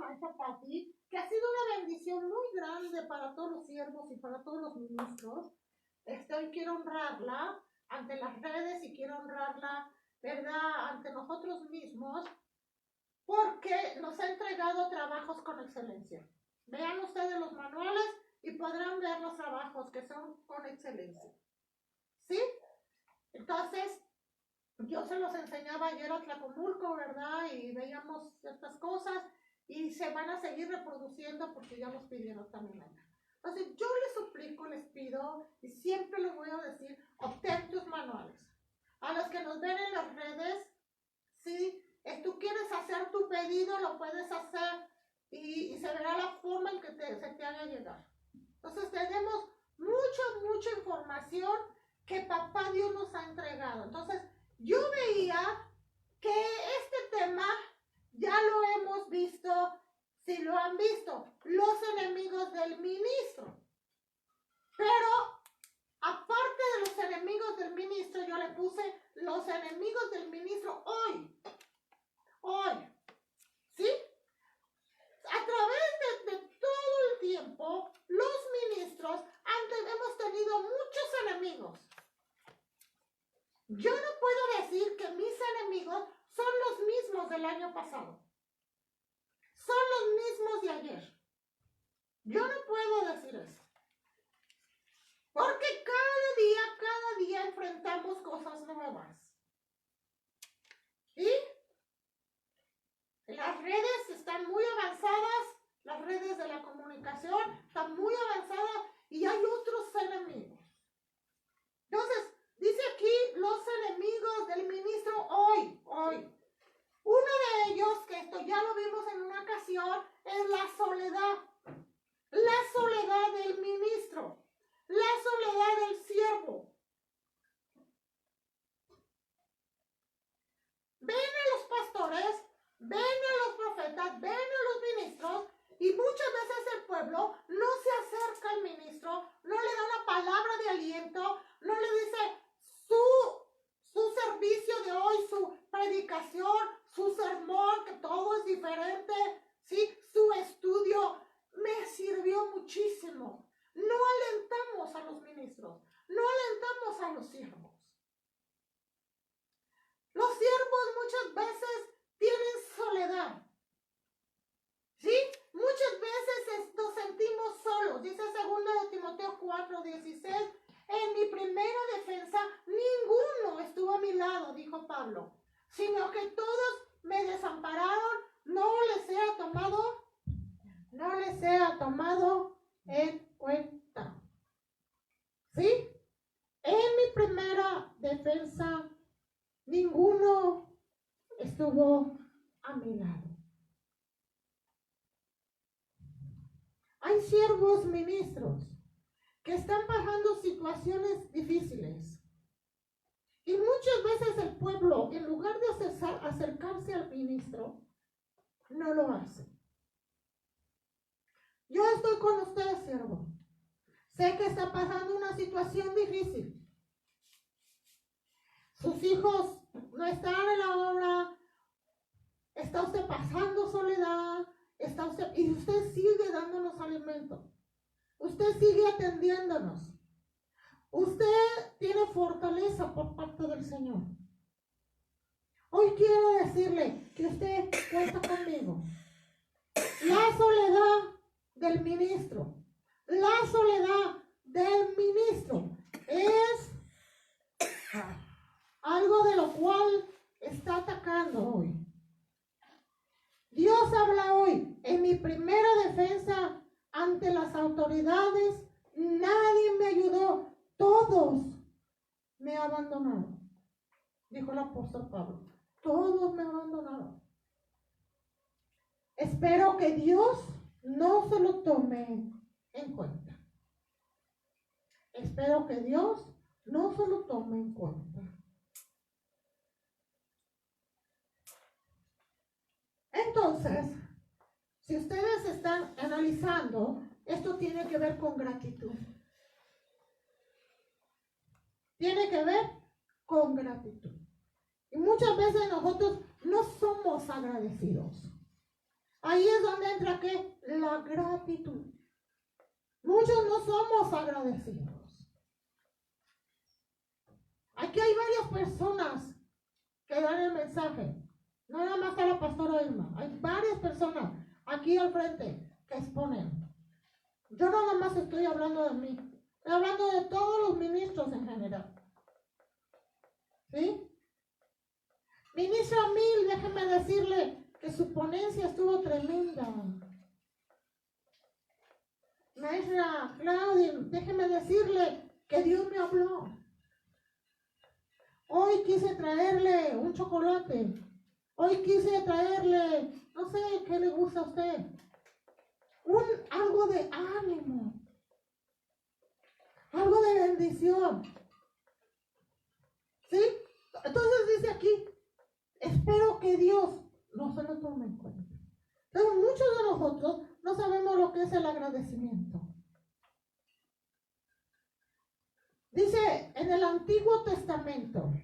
hermanita Patti, que ha sido una bendición muy grande para todos los siervos y para todos los ministros. Hoy quiero honrarla ante las redes y quiero honrarla, ¿verdad?, ante nosotros mismos, porque nos ha entregado trabajos con excelencia. Vean ustedes los manuales y podrán ver los trabajos que son con excelencia. ¿Sí? Entonces, yo se los enseñaba ayer a Tlacomulco, ¿verdad? Y veíamos estas cosas y se van a seguir reproduciendo porque ya los pidieron también allá. Entonces, yo les suplico, les pido, y siempre les voy a decir, obtén tus manuales. A los que nos ven en las redes, ¿sí? Tú quieres hacer tu pedido, lo puedes hacer y se verá la forma en que se te haga llegar. Entonces, tenemos mucha información que Papá Dios nos ha entregado. Entonces, yo veía que este tema ya lo hemos visto, si lo han visto, los enemigos del ministro. Pero aparte de los enemigos del ministro, yo le puse los enemigos del ministro hoy. ¿Sí? A través de todo el tiempo, los ministros hemos tenido muchos enemigos. Yo no puedo decir que mis enemigos son los mismos del año pasado. Son los mismos de ayer. Yo no puedo decir eso. Porque cada día enfrentamos cosas nuevas. ¿Sí? Las redes están muy avanzadas, las redes de la comunicación están muy avanzadas y hay otros enemigos. Entonces, dice aquí los enemigos del ministro hoy. Uno de ellos, que esto ya lo vimos en una ocasión, es la soledad. La soledad del ministro. La soledad del siervo. Ven a los pastores, ven a los profetas, ven a los ministros y muchas veces el pueblo no se acerca al ministro, no le da una palabra de aliento, no le dice su servicio de hoy, su predicación, su sermón, que todo es diferente, ¿sí? Su estudio me sirvió muchísimo. No alentamos a los ministros, no alentamos a los siervos. Los siervos muchas veces tienen soledad. ¿Sí? Muchas veces nos sentimos solos. Dice 2 Timoteo 4:16. En mi primera defensa, ninguno estuvo a mi lado, dijo Pablo, sino que todos me desampararon, no les sea tomado en cuenta. ¿Sí? En mi primera defensa, ninguno estuvo a mi lado. Hay siervos ministros que están pasando situaciones difíciles. Y muchas veces el pueblo, en lugar de acercarse al ministro, no lo hace. Yo estoy con usted, siervo. Sé que está pasando una situación difícil. Sus hijos no están en la obra. Está usted pasando soledad. Y usted sigue dándonos alimento. Usted sigue atendiéndonos. Usted tiene fortaleza por parte del Señor. Hoy quiero decirle que usted cuenta conmigo. La soledad del ministro. La soledad del ministro es algo de lo cual está atacando hoy. Dios habla hoy. En mi primera defensa ante las autoridades, nadie me ayudó. Todos me abandonaron. Dijo el apóstol Pablo. Todos me abandonaron. Espero que Dios no se lo tome en cuenta. Espero que Dios no se lo tome en cuenta. Entonces, si ustedes están analizando, esto tiene que ver con gratitud. Tiene que ver con gratitud. Y muchas veces nosotros no somos agradecidos. Ahí es donde entra ¿qué? La gratitud. Muchos no somos agradecidos. Aquí hay varias personas que dan el mensaje. No nada más está la pastora Irma. Hay varias personas aquí al frente que exponen. Yo nada más estoy hablando de mí. Estoy hablando de todos los ministros en general. ¿Sí? Ministra Mil, déjeme decirle que su ponencia estuvo tremenda. Maestra Claudia, déjeme decirle que Dios me habló. Hoy quise traerle un chocolate. Hoy quise traerle, no sé qué le gusta a usted. Algo de ánimo. Algo de bendición. ¿Sí? Entonces dice aquí, espero que Dios no se lo tome en cuenta. Pero muchos de nosotros no sabemos lo que es el agradecimiento. Dice en el Antiguo Testamento,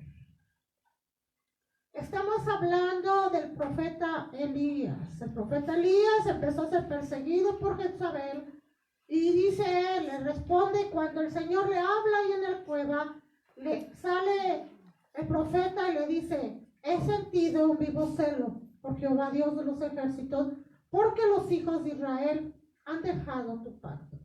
estamos hablando del profeta Elías. El profeta Elías empezó a ser perseguido por Jezabel y dice él, le responde cuando el Señor le habla ahí en la cueva, le sale el profeta y le dice, he sentido un vivo celo por Jehová Dios de los ejércitos, porque los hijos de Israel han dejado tu pacto,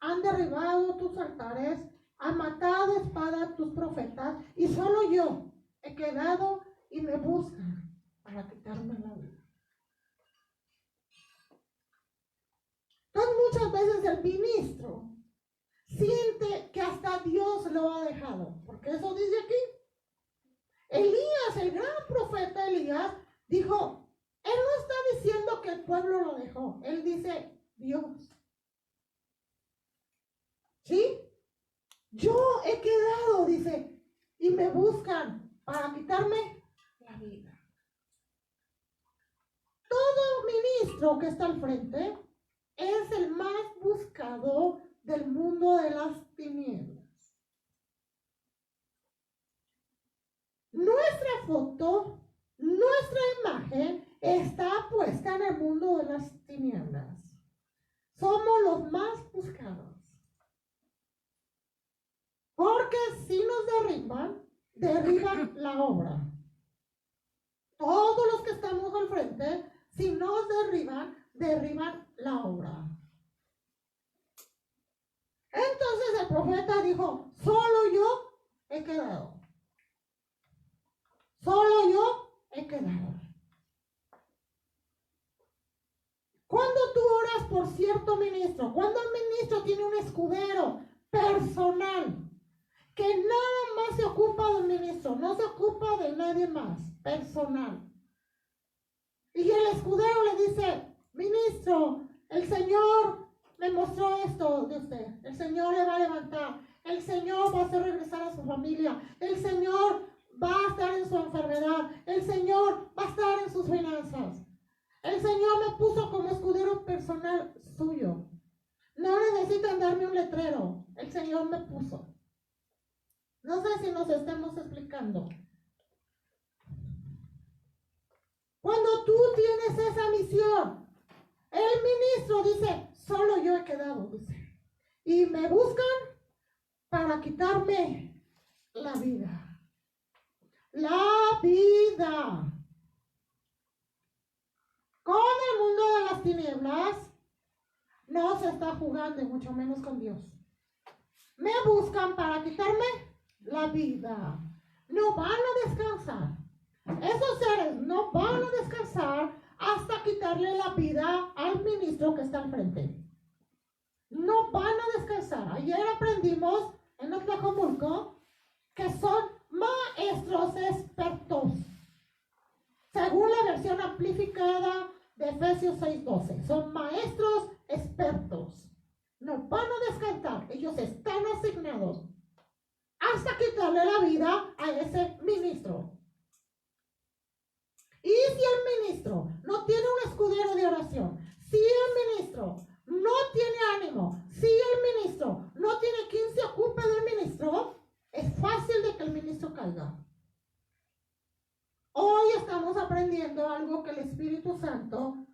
han derribado tus altares, han matado a espada a tus profetas, y solo yo he quedado y me buscan para quitarme la vida. Entonces muchas veces el ministro siente que hasta Dios lo ha dejado, porque eso dice aquí. Elías, el gran profeta Elías, dijo, él no está diciendo que el pueblo lo dejó, él dice Dios. ¿Sí? Yo he quedado, dice, y me buscan para quitarme la vida. Todo ministro que está al frente es el más buscado del mundo de las tinieblas. Nuestra foto, nuestra imagen está puesta en el mundo de las tinieblas. Somos los más buscados. Porque si nos derriban la obra. Todos los que estamos al frente, si nos derriban la obra. Entonces el profeta dijo, solo yo he quedado. Solo yo he quedado. Cuando tú oras por cierto ministro, cuando el ministro tiene un escudero personal, que nada más se ocupa del ministro, no se ocupa de nadie más, personal. Y el escudero le dice, ministro, el Señor me mostró esto de usted, el Señor le va a levantar, el Señor va a hacer regresar a su familia, el Señor va a estar en su enfermedad, el Señor va a estar en sus finanzas. El Señor me puso como escudero personal suyo. No necesitan darme un letrero, el Señor me puso. No sé si nos estamos explicando. Cuando tú tienes esa misión, el ministro dice, solo yo he quedado, dice. Y me buscan para quitarme la vida. La vida. Con el mundo de las tinieblas no se está jugando, y mucho menos con Dios. Me buscan para quitarme la vida. No van a descansar. Esos seres no van a descansar hasta quitarle la vida al ministro que está al frente. No van a descansar. Ayer aprendimos en Otlajomulco que son maestros expertos. Según la versión amplificada de Efesios 6:12. Son maestros expertos. No van a descansar. Ellos están asignados hasta quitarle la vida a ese ministro. Y si el ministro no tiene un escudero de oración, si el ministro no tiene ánimo, si el ministro no tiene quien se ocupe del ministro, es fácil de que el ministro caiga. Hoy estamos aprendiendo algo que el Espíritu Santo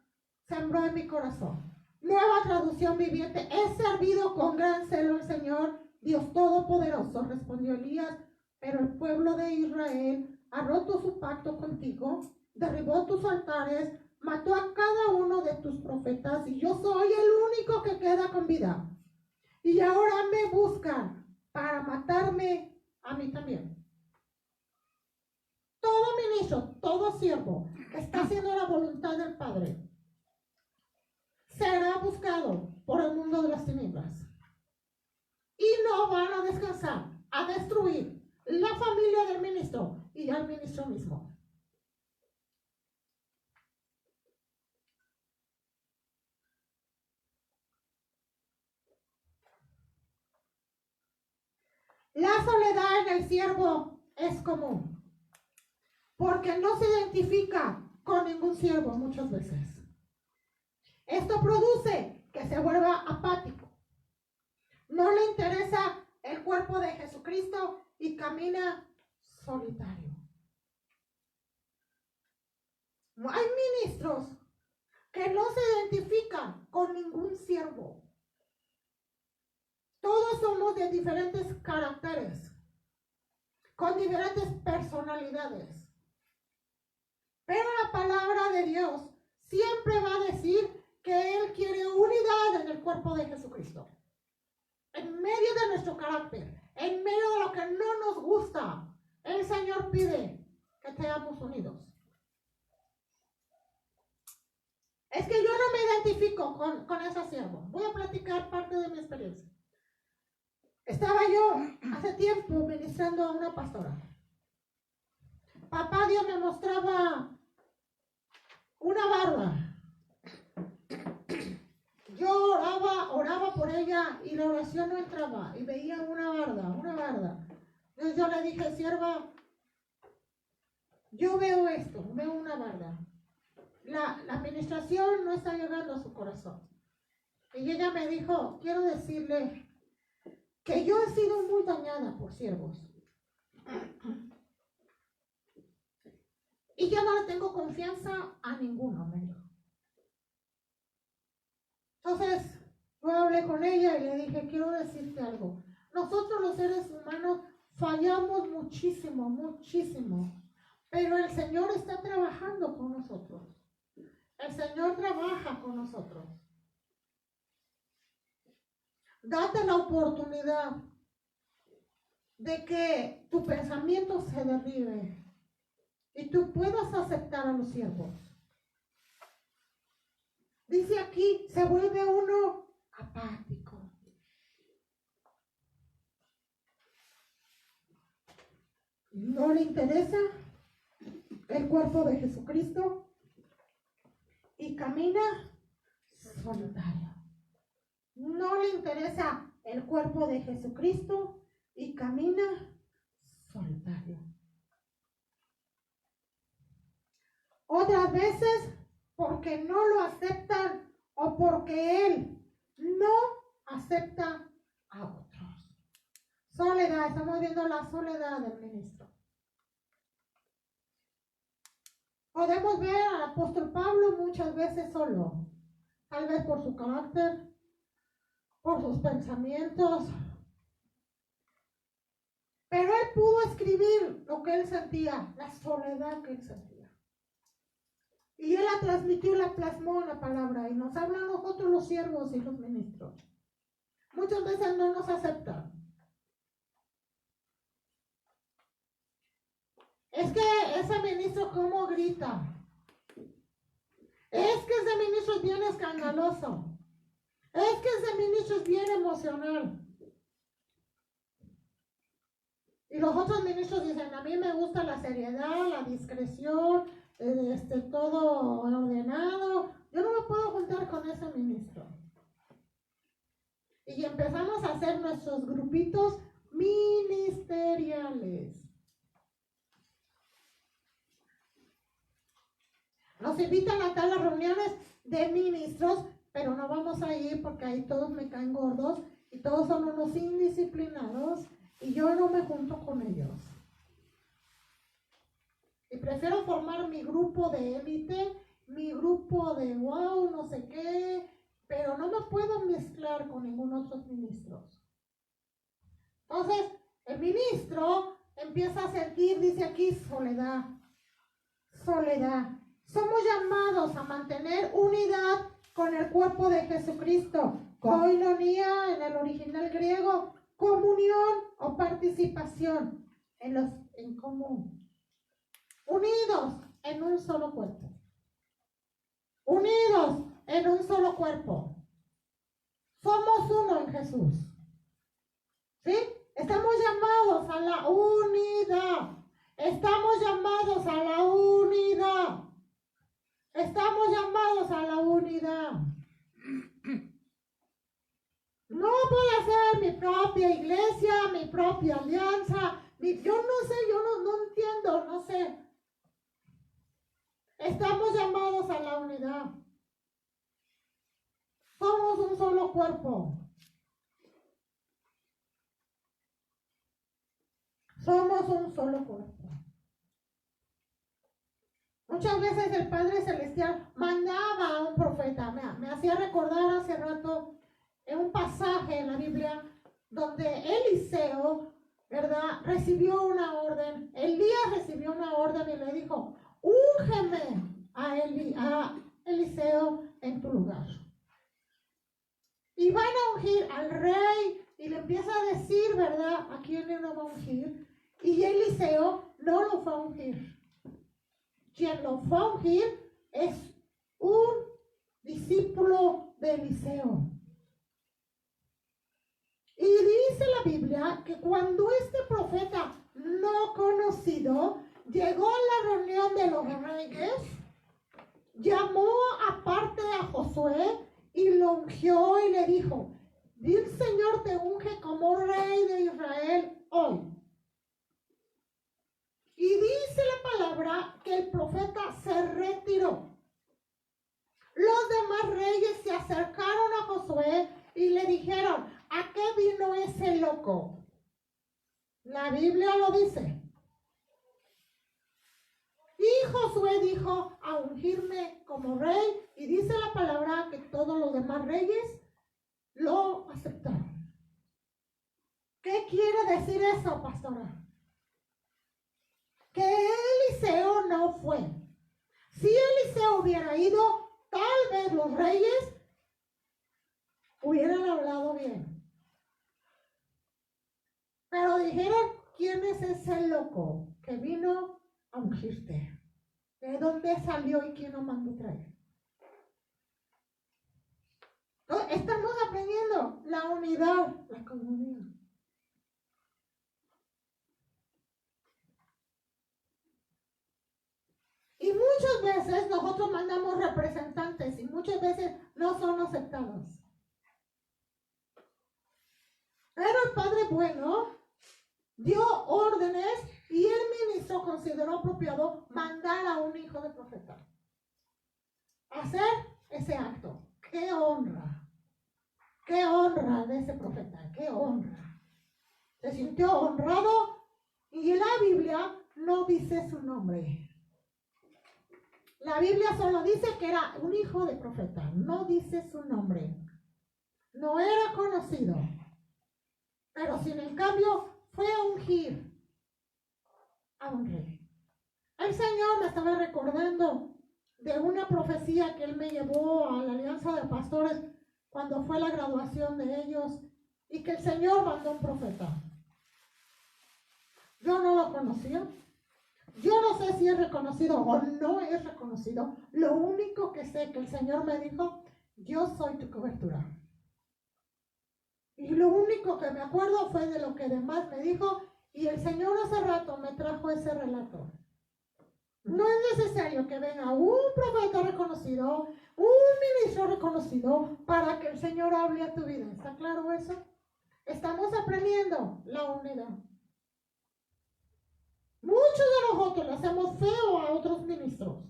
mi corazón. Nueva traducción viviente. He servido con gran celo al Señor, Dios Todopoderoso, respondió Elías, pero el pueblo de Israel ha roto su pacto contigo, derribó tus altares, mató a cada uno de tus profetas y yo soy el único que queda con vida. Y ahora me buscan para matarme a mí también. Todo ministro, todo siervo que está haciendo la voluntad del Padre será buscado por el mundo de las tinieblas. Y no van a descansar, a destruir la familia del ministro y al ministro mismo. La soledad en el siervo es común, porque no se identifica con ningún siervo muchas veces. Esto produce que se vuelva apático. No le interesa el cuerpo de Jesucristo y camina solitario. Hay ministros que no se identifican con ningún siervo. Todos somos de diferentes caracteres, con diferentes personalidades. Pero la palabra de Dios siempre va a decir que Él quiere unidad en el cuerpo de Jesucristo. En medio de nuestro carácter, en medio de lo que no nos gusta, el Señor pide que seamos unidos. Es que yo no me identifico con ese siervo. Voy a platicar parte de mi experiencia. Estaba yo hace tiempo ministrando a una pastora. Papá Dios me mostraba una barba. Yo oraba por ella y la oración no entraba y veía una barda. Entonces yo le dije, sierva, yo veo esto, veo una barda. La administración no está llegando a su corazón. Y ella me dijo, quiero decirle que yo he sido muy dañada por siervos. Y ya no le tengo confianza a ninguno, me dijo. Entonces, yo hablé con ella y le dije, quiero decirte algo. Nosotros los seres humanos fallamos muchísimo, muchísimo. Pero el Señor está trabajando con nosotros. El Señor trabaja con nosotros. Date la oportunidad de que tu pensamiento se derribe y tú puedas aceptar a los siervos. Dice aquí, se vuelve uno apático. No le interesa el cuerpo de Jesucristo y camina solitario. No le interesa el cuerpo de Jesucristo y camina solitario. Otras veces porque no lo aceptan o porque él no acepta a otros. Soledad, estamos viendo la soledad del ministro. Podemos ver al apóstol Pablo muchas veces solo, tal vez por su carácter, por sus pensamientos, pero él pudo escribir lo que él sentía, la soledad que él sentía. Y él la transmitió, la plasmó en la palabra y nos habla a nosotros los siervos y los ministros. Muchas veces no nos aceptan. Es que ese ministro cómo grita. Es que ese ministro es bien escandaloso. Es que ese ministro es bien emocional. Y los otros ministros dicen, a mí me gusta la seriedad, la discreción, todo ordenado. Yo no me puedo juntar con ese ministro. Y empezamos a hacer nuestros grupitos ministeriales. Nos invitan a tal las reuniones de ministros, pero no vamos a ir porque ahí todos me caen gordos y todos son unos indisciplinados y yo no me junto con ellos. Y prefiero formar mi grupo de élite mi grupo de wow, no sé qué, pero no me puedo mezclar con ningún otro ministro. Entonces, el ministro empieza a sentir, dice aquí, soledad. Soledad. Somos llamados a mantener unidad con el cuerpo de Jesucristo. Koinonia en el original griego, comunión o participación en común. Unidos en un solo cuerpo. Unidos en un solo cuerpo. Somos uno en Jesús. ¿Sí? Estamos llamados a la unidad. Estamos llamados a la unidad. Estamos llamados a la unidad. No puedo hacer mi propia iglesia, mi propia alianza. Yo no sé, no entiendo, no sé. Estamos llamados a la unidad. Somos un solo cuerpo. Somos un solo cuerpo. Muchas veces el Padre Celestial mandaba a un profeta. Me hacía recordar hace rato en un pasaje en la Biblia donde Eliseo, ¿verdad?, recibió una orden. Elías recibió una orden y le dijo, úngeme a Eliseo en tu lugar. Y van a ungir al rey y le empieza a decir, ¿verdad?, a quién le va a ungir. Y Eliseo no lo fue a ungir. Quien lo fue a ungir es un discípulo de Eliseo. Y dice la Biblia que cuando este profeta no conocido llegó a la reunión de los reyes, llamó aparte a Josué y lo ungió y le dijo, el Señor te unge como rey de Israel hoy. Y dice la palabra que el profeta se retiró. Los demás reyes se acercaron a Josué y le dijeron, ¿a qué vino ese loco? La Biblia lo dice. Y Josué dijo, a ungirme como rey. Y dice la palabra que todos los demás reyes lo aceptaron. ¿Qué quiere decir eso, pastora? Que Eliseo no fue. Si Eliseo hubiera ido, tal vez los reyes hubieran hablado bien. Pero dijeron, ¿quién es ese loco que vino a ungirte? ¿De dónde salió y quién lo mandó traer? Entonces, estamos aprendiendo la unidad, la comunión. Y muchas veces nosotros mandamos representantes y muchas veces no son aceptados. Pero el Padre bueno dio órdenes y el ministro consideró apropiado mandar a un hijo de profeta a hacer ese acto. ¡Qué honra! ¡Qué honra de ese profeta! ¡Qué honra! Se sintió honrado y en la Biblia no dice su nombre. La Biblia solo dice que era un hijo de profeta, no dice su nombre. No era conocido, pero sin en cambio fue a ungir a un rey. El Señor me estaba recordando de una profecía que Él me llevó a la Alianza de Pastores cuando fue la graduación de ellos y que el Señor mandó un profeta. Yo no lo conocía. Yo no sé si es reconocido o no es reconocido. Lo único que sé que el Señor me dijo, yo soy tu cobertura. Y lo único que me acuerdo fue de lo que demás me dijo y el Señor hace rato me trajo ese relato. No es necesario que venga un profeta reconocido, un ministro reconocido para que el Señor hable a tu vida. ¿Está claro eso? Estamos aprendiendo la unidad. Muchos de nosotros le hacemos feo a otros ministros.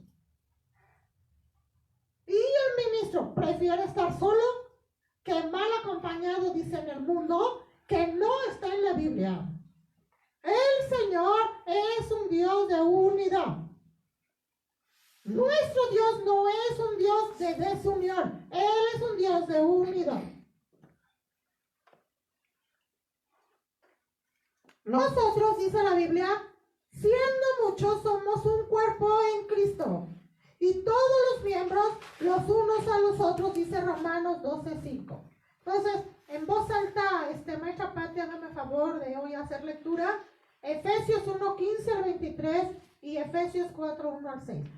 Y el ministro prefiere estar solo que mal acompañado, dice en el mundo, que no está en la Biblia. El Señor es un Dios de unidad. Nuestro Dios no es un Dios de desunión. Él es un Dios de unidad. Nosotros, dice la Biblia, siendo muchos somos un cuerpo en Cristo. Y todos los miembros, los unos a los otros, dice Romanos 12:5. Entonces, en voz alta, maestra Pati, hágame favor de hoy hacer lectura. Efesios 1:15 al 23 y Efesios 4:1 al 6.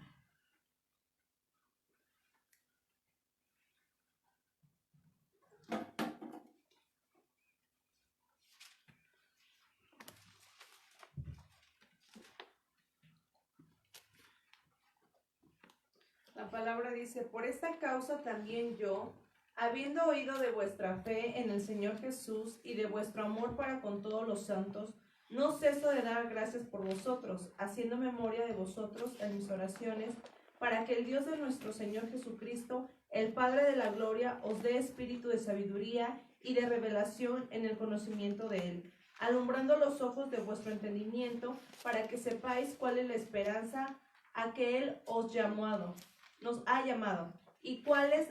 La palabra dice: por esta causa también yo, habiendo oído de vuestra fe en el Señor Jesús y de vuestro amor para con todos los santos, no ceso de dar gracias por vosotros, haciendo memoria de vosotros en mis oraciones, para que el Dios de nuestro Señor Jesucristo, el Padre de la gloria, os dé espíritu de sabiduría y de revelación en el conocimiento de Él, alumbrando los ojos de vuestro entendimiento, para que sepáis cuál es la esperanza a que Él nos ha llamado, y cuáles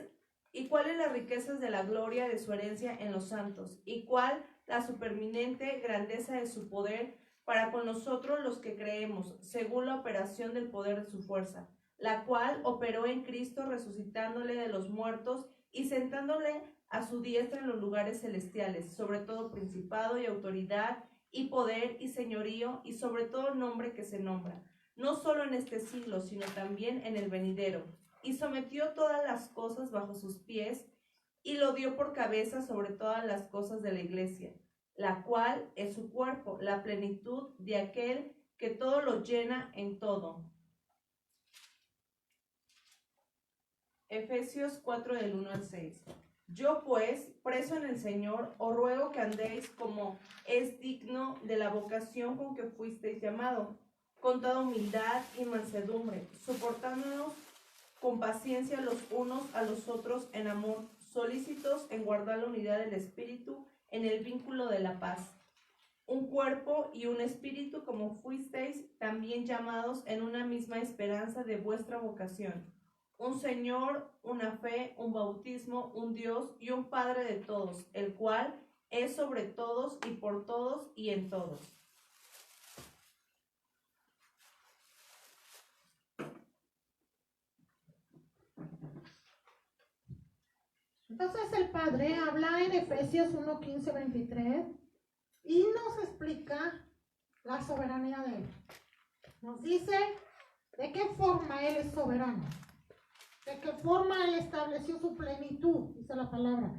las riquezas de la gloria de su herencia en los santos, y cuál la superminente grandeza de su poder para con nosotros los que creemos, según la operación del poder de su fuerza, la cual operó en Cristo, resucitándole de los muertos y sentándole a su diestra en los lugares celestiales, sobre todo principado y autoridad y poder y señorío, y sobre todo nombre que se nombra, no solo en este siglo, sino también en el venidero, y sometió todas las cosas bajo sus pies, y lo dio por cabeza sobre todas las cosas de la iglesia, la cual es su cuerpo, la plenitud de aquel que todo lo llena en todo. Efesios 4 del 1 al 6. Yo pues, preso en el Señor, os ruego que andéis como es digno de la vocación con que fuisteis llamado, con toda humildad y mansedumbre, soportándonos con paciencia los unos a los otros en amor, solícitos en guardar la unidad del Espíritu en el vínculo de la paz. Un cuerpo y un espíritu, como fuisteis también llamados en una misma esperanza de vuestra vocación. Un Señor, una fe, un bautismo, un Dios y un Padre de todos, el cual es sobre todos y por todos y en todos. Entonces el Padre habla en Efesios 1:15, 23 y nos explica la soberanía de Él. Nos dice de qué forma Él es soberano, de qué forma Él estableció su plenitud, dice la palabra.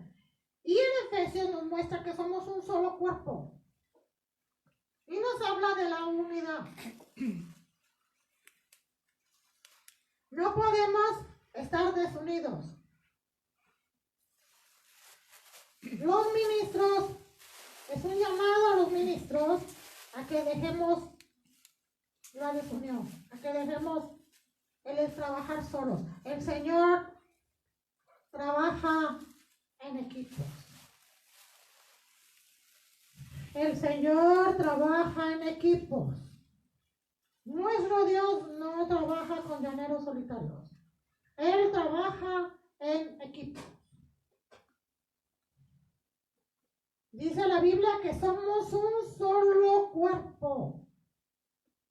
Y en Efesios nos muestra que somos un solo cuerpo. Y nos habla de la unidad. No podemos estar desunidos. Los ministros, es un llamado a los ministros a que dejemos la desunión, a que dejemos el trabajar solos. El Señor trabaja en equipos. El Señor trabaja en equipos. Nuestro Dios no trabaja con llaneros solitarios. Él trabaja en equipos. Dice la Biblia que somos un solo cuerpo.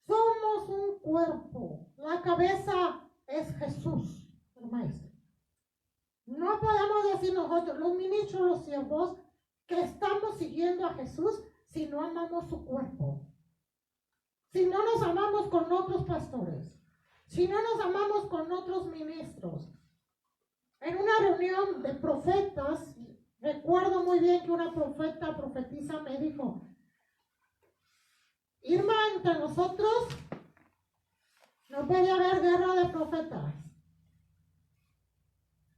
Somos un cuerpo. La cabeza es Jesús, el Maestro. No podemos decir nosotros, los ministros, los siervos, que estamos siguiendo a Jesús si no amamos su cuerpo. Si no nos amamos con otros pastores. Si no nos amamos con otros ministros. En una reunión de profetas, recuerdo muy bien que una profetisa me dijo: Irma, entre nosotros no puede haber guerra de profetas.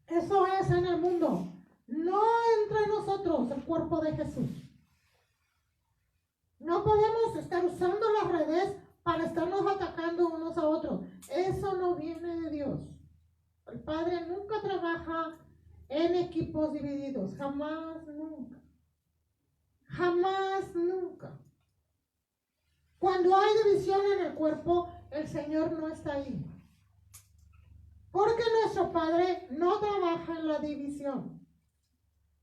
Eso es en el mundo, no entre nosotros, el cuerpo de Jesús. No podemos estar usando las redes para estarnos atacando unos a otros. Eso no viene de Dios. El Padre nunca trabaja en equipos divididos, jamás, nunca. Jamás, nunca. Cuando hay división en el cuerpo, el Señor no está ahí. Porque nuestro Padre no trabaja en la división.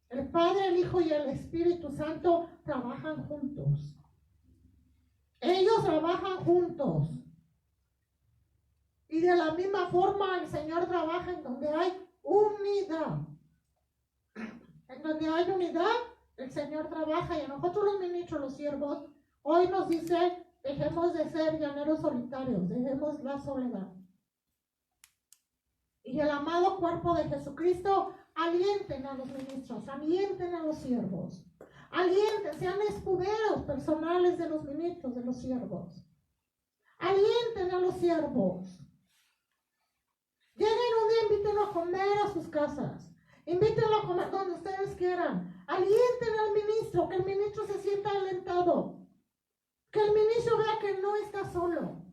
El Padre, el Hijo y el Espíritu Santo trabajan juntos. Ellos trabajan juntos. Y de la misma forma el Señor trabaja en donde hay unidad. En donde hay unidad, el Señor trabaja. Y a nosotros los ministros, los siervos, hoy nos dice, dejemos de ser llaneros solitarios, dejemos la soledad. Y el amado cuerpo de Jesucristo, alienten a los ministros, alienten a los siervos. Alienten, sean escuderos personales de los ministros, de los siervos. Alienten a los siervos. Lleguen un día, invítenlo a comer a sus casas. Invítenlo a comer donde ustedes quieran. Alienten al ministro, que el ministro se sienta alentado. Que el ministro vea que no está solo.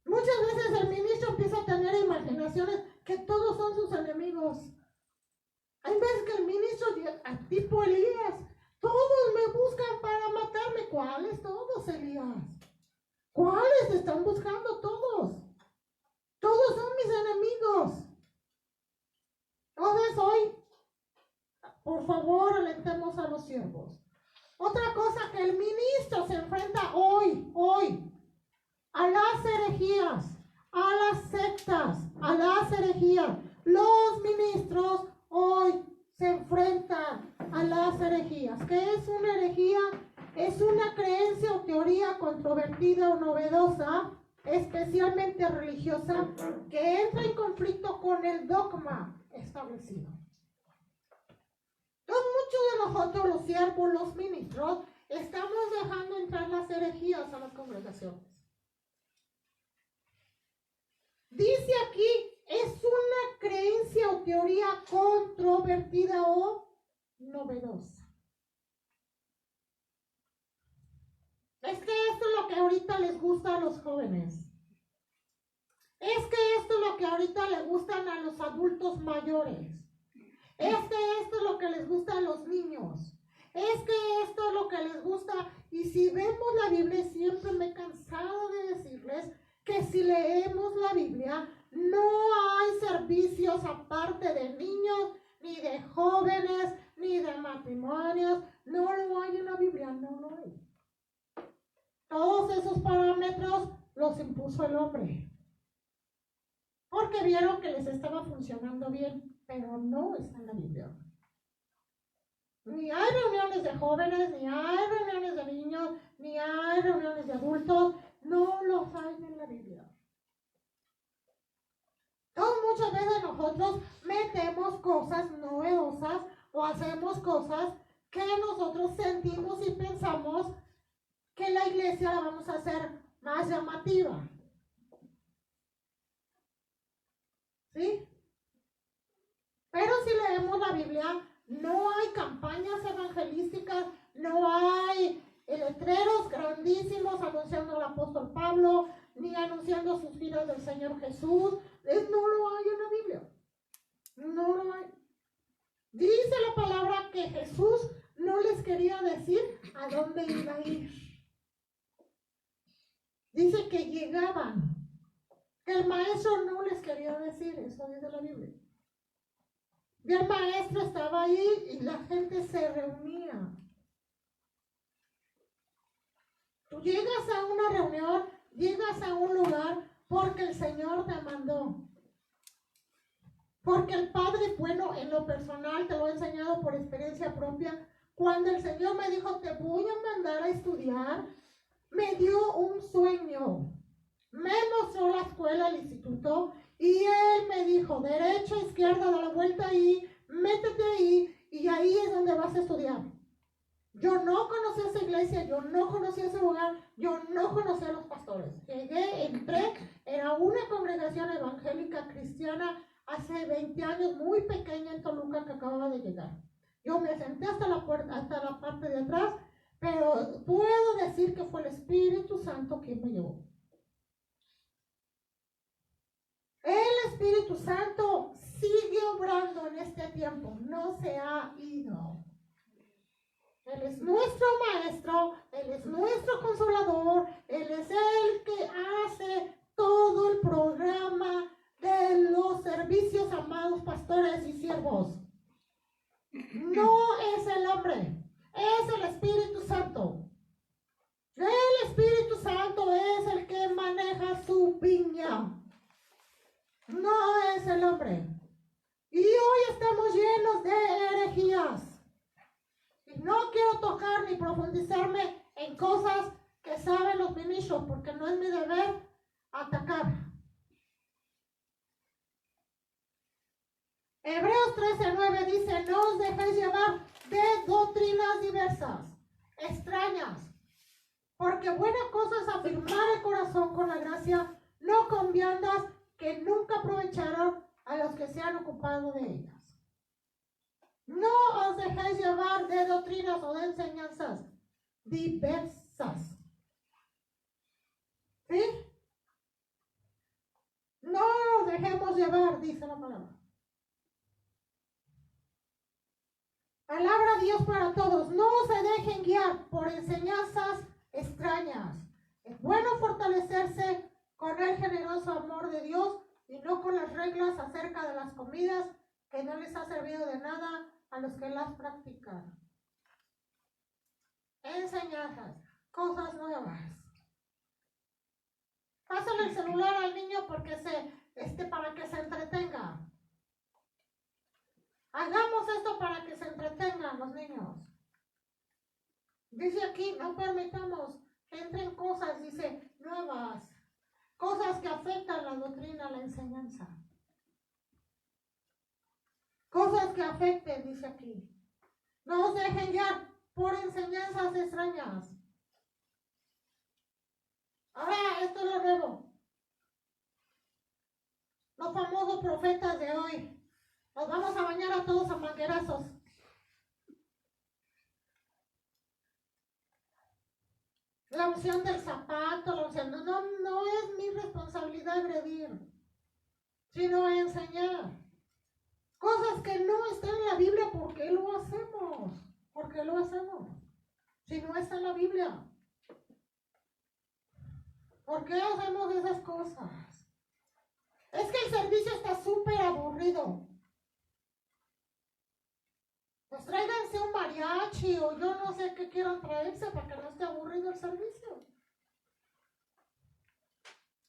Muchas veces el ministro empieza a tener imaginaciones que todos son sus enemigos. Hay veces que el ministro, tipo Elías, todos me buscan para matarme. ¿Cuáles todos, Elías? ¿Cuáles están buscando todos? Todos son mis enemigos. Entonces hoy, por favor, alentemos a los siervos. Otra cosa que el ministro se enfrenta hoy, a las herejías, a las sectas, a las herejías. Los ministros hoy se enfrentan a las herejías. ¿Qué es una herejía? Es una creencia o teoría controvertida o novedosa, especialmente religiosa, que entra en conflicto con el dogma establecido. Entonces, muchos de nosotros, los siervos, los ministros, estamos dejando entrar las herejías a las congregaciones. Dice aquí, es una creencia o teoría controvertida o novedosa. Es que esto es lo que ahorita les gusta a los jóvenes. Es que esto es lo que ahorita les gustan a los adultos mayores. Es que esto es lo que les gusta a los niños. Es que esto es lo que les gusta. Y si vemos la Biblia, siempre me he cansado de decirles que si leemos la Biblia, no hay servicios aparte de niños, ni de jóvenes, ni de matrimonios. No lo hay en la Biblia, no lo hay. Todos esos parámetros los impuso el hombre. Porque vieron que les estaba funcionando bien, pero no está en la Biblia. Ni hay reuniones de jóvenes, ni hay reuniones de niños, ni hay reuniones de adultos. No los hay en la Biblia. Entonces muchas veces nosotros metemos cosas novedosas o hacemos cosas que nosotros sentimos y pensamos que la iglesia la vamos a hacer más llamativa. ¿Sí? Pero si leemos la Biblia, no hay campañas evangelísticas, no hay letreros grandísimos anunciando al apóstol Pablo, ni anunciando sus vidas del Señor Jesús. No lo hay en la Biblia. No lo hay. Dice la palabra que Jesús no les quería decir a dónde iba a ir. Dice que llegaban. Que el maestro no les quería decir, eso dice la Biblia. Y el maestro estaba ahí y la gente se reunía. Tú llegas a una reunión, llegas a un lugar porque el Señor te mandó. Porque el Padre, bueno, en lo personal, te lo he enseñado por experiencia propia, cuando el Señor me dijo, te voy a mandar a estudiar, me dio un sueño. Me mostró la escuela, el instituto, y Él me dijo, derecha, izquierda, da la vuelta ahí, métete ahí, y ahí es donde vas a estudiar. Yo no conocía esa iglesia, yo no conocía ese lugar, yo no conocía a los pastores. Llegué, entré, era una congregación evangélica cristiana hace 20 años, muy pequeña en Toluca, que acababa de llegar. Yo me senté hasta la parte de atrás, pero puedo decir que fue el Espíritu Santo quien me llevó. El Espíritu Santo sigue obrando en este tiempo, no se ha ido. Él es nuestro maestro, Él es nuestro consolador, Él es el que hace todo el programa de los servicios, amados pastores y siervos. No es el hombre, es el Espíritu Santo. El Espíritu Santo es el que maneja su viña. No es el hombre. Y hoy estamos llenos de herejías. Y no quiero tocar ni profundizarme en cosas que saben los ministros, porque no es mi deber atacar. Hebreos 13:9 dice: no os dejéis llevar de doctrinas diversas, extrañas, porque buena cosa es afirmar el corazón con la gracia, no con viandas que nunca aprovecharon a los que se han ocupado de ellas. No os dejéis llevar de doctrinas o de enseñanzas diversas. ¿Sí? No nos dejemos llevar, dice la palabra. Palabra Dios para todos. No se dejen guiar por enseñanzas extrañas. Es bueno fortalecerse con el generoso amor de Dios y no con las reglas acerca de las comidas que no les ha servido de nada a los que las practican. Enseñanzas, cosas nuevas. Pásale el celular al niño porque para que se entretenga. Hagamos esto para que se entretengan los niños. Dice aquí, no permitamos que entren cosas, dice, nuevas. Cosas que afectan la doctrina, la enseñanza. Cosas que afecten, dice aquí. No os dejen guiar por enseñanzas extrañas. Ahora, esto es lo nuevo. Los famosos profetas de hoy. Nos vamos a bañar a todos a manguerazos. La unción del zapato, la unción. No es mi responsabilidad agredir, sino enseñar. Cosas que no están en la Biblia, ¿por qué lo hacemos? ¿Por qué lo hacemos? Si no está en la Biblia. ¿Por qué hacemos esas cosas? Es que el servicio está súper aburrido. Pues tráiganse un mariachi o yo no sé qué quieran traerse para que no esté aburrido el servicio.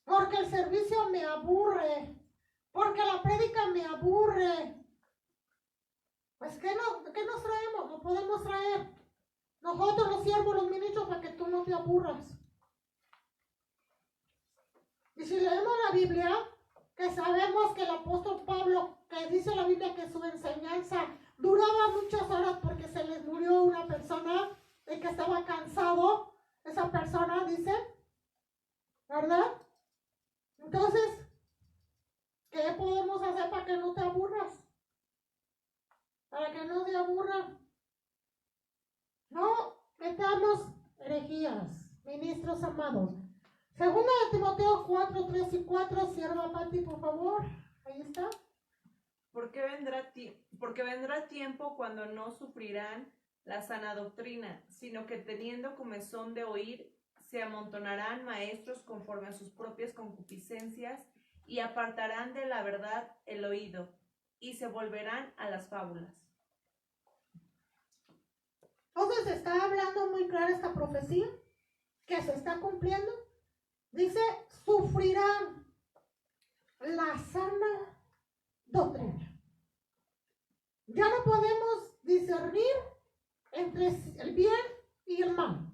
Porque el servicio me aburre. Porque la prédica me aburre. Pues ¿qué nos traemos? No podemos traer. Nosotros los siervos, los ministros, para que tú no te aburras. Y si leemos la Biblia, que sabemos que el apóstol Pablo, que dice la Biblia que su enseñanza duraba muchas horas porque se les murió una persona y que estaba cansado, esa persona dice, ¿verdad? Entonces, ¿qué podemos hacer para que no te aburras? Para que no te aburran. No metamos herejías, ministros amados. Segunda de Timoteo 4, 3 y 4, sierva Pati, por favor. Ahí está. Porque vendrá tiempo cuando no sufrirán la sana doctrina, sino que teniendo comezón de oír, se amontonarán maestros conforme a sus propias concupiscencias y apartarán de la verdad el oído y se volverán a las fábulas. Entonces está hablando muy clara esta profecía que se está cumpliendo. Dice, sufrirán la sana doctrina. Ya no podemos discernir entre el bien y el mal.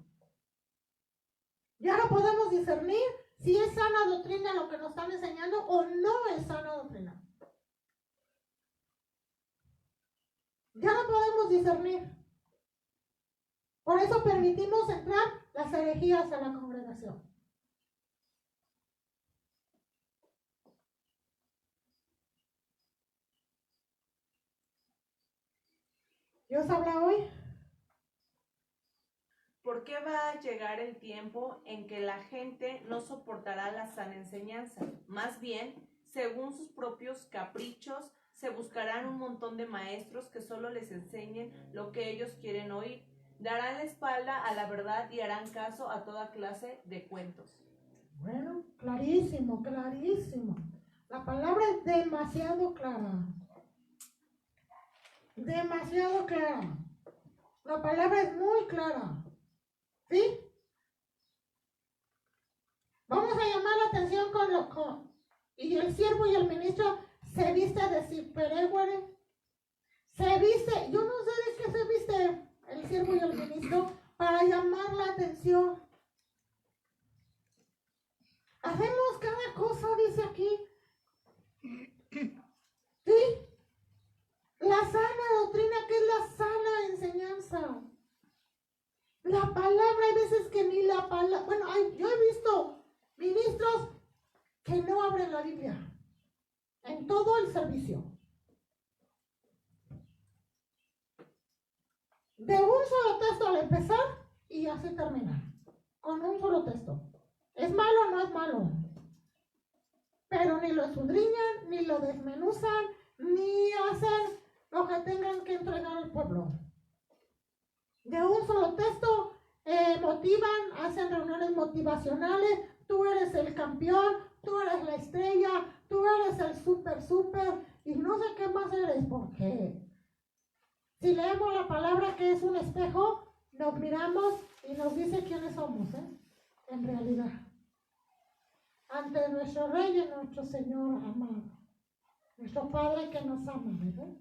Ya no podemos discernir si es sana doctrina lo que nos están enseñando o no es sana doctrina. Ya no podemos discernir. Por eso permitimos entrar las herejías a la congregación. ¿Dios habla hoy? ¿Por qué va a llegar el tiempo en que la gente no soportará la sana enseñanza? Más bien, según sus propios caprichos, se buscarán un montón de maestros que solo les enseñen lo que ellos quieren oír. Darán la espalda a la verdad y harán caso a toda clase de cuentos. Bueno, clarísimo, clarísimo. La palabra es demasiado clara. Demasiado clara. La palabra es muy clara. ¿Sí? Vamos a llamar la atención con lo que... Y el siervo y el ministro se viste de ciperéguare. Se viste, yo no sé de qué se viste el siervo y el ministro para llamar la atención. Hacemos cada cosa, dice aquí. ¿Sí? La sana doctrina, que es la sana enseñanza. La palabra, hay veces que ni la palabra, bueno, yo he visto ministros que no abren la Biblia en todo el servicio. De un solo texto al empezar y así terminar. Con un solo texto. ¿Es malo o no es malo? Pero ni lo escudriñan, ni lo desmenuzan, ni hacen lo que tengan que entregar al pueblo. De un solo texto motivan, hacen reuniones motivacionales. Tú eres el campeón, tú eres la estrella, tú eres el súper, y no sé qué más eres, porque si leemos la palabra que es un espejo, nos miramos y nos dice quiénes somos, en realidad. Ante nuestro Rey y nuestro Señor amado. Nuestro Padre que nos ama, ¿verdad?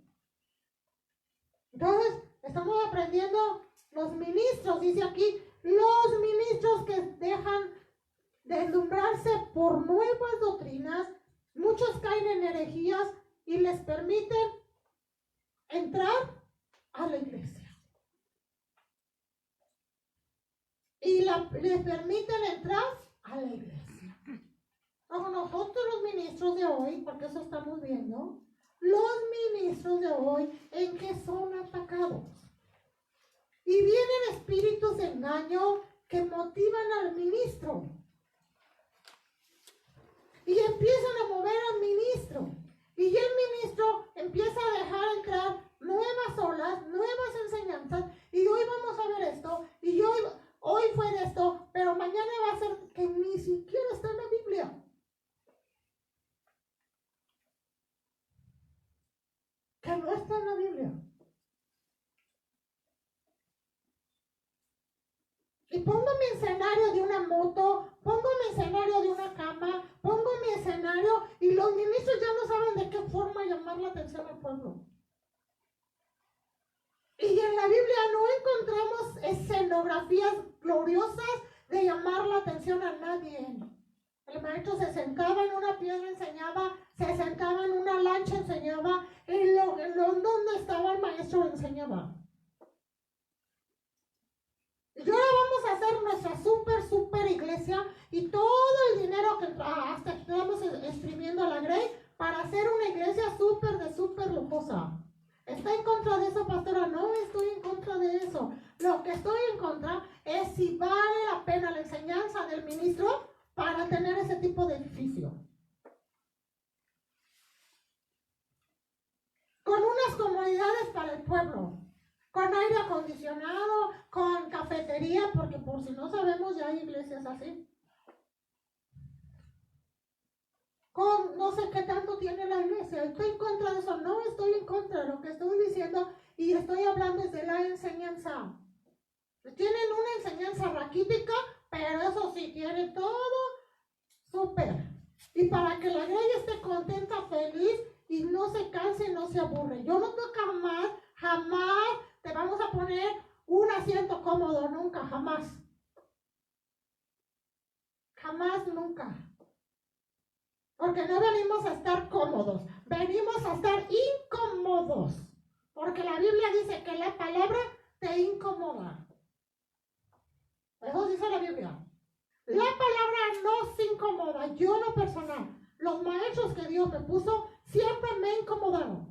Entonces, estamos aprendiendo los ministros, dice aquí, los ministros que dejan deslumbrarse por nuevas doctrinas, muchos caen en herejías y les permiten entrar a la iglesia. Y les permiten entrar a la iglesia. Nosotros los ministros de hoy, porque eso estamos viendo, los ministros de hoy, ¿en qué son atacados? Y vienen espíritus de engaño que motivan al ministro. Y empiezan a mover al ministro. Y el ministro empieza a dejar entrar nuevas olas, nuevas enseñanzas. Y hoy vamos a ver esto. Y hoy fue de esto. Pero mañana va a ser que ni siquiera está en la Biblia. Que no está en la Biblia. Y pongo mi escenario de una moto, pongo mi escenario de una cama, pongo mi escenario y los ministros ya no saben de qué forma llamar la atención al pueblo. Y en la Biblia no encontramos escenografías gloriosas de llamar la atención a nadie. El maestro se sentaba en una piedra, enseñaba, se sentaba en una lancha, enseñaba, en donde estaba el maestro enseñaba. Y ahora vamos a hacer nuestra super iglesia y todo el dinero que hasta estamos exprimiendo a la Grey para hacer una iglesia súper lujosa. ¿Está en contra de eso, pastora? No estoy en contra de eso. Lo que estoy en contra es si vale la pena la enseñanza del ministro para tener ese tipo de edificio. Con unas comodidades para el pueblo. Con aire acondicionado, con cafetería, porque por si no sabemos ya hay iglesias así. Con no sé qué tanto tiene la iglesia. Estoy en contra de eso. No estoy en contra. Lo que estoy diciendo y estoy hablando es de la enseñanza. Tienen una enseñanza raquítica, pero eso sí, tiene todo súper. Y para que la iglesia esté contenta, feliz y no se canse, no se aburre. Yo no toco jamás te vamos a poner un asiento cómodo, nunca, jamás. Jamás, nunca. Porque no venimos a estar cómodos, venimos a estar incómodos. Porque la Biblia dice que la palabra te incomoda. Eso dice la Biblia. La palabra no se incomoda. Yo en lo personal, los maestros que Dios me puso siempre me incomodaron.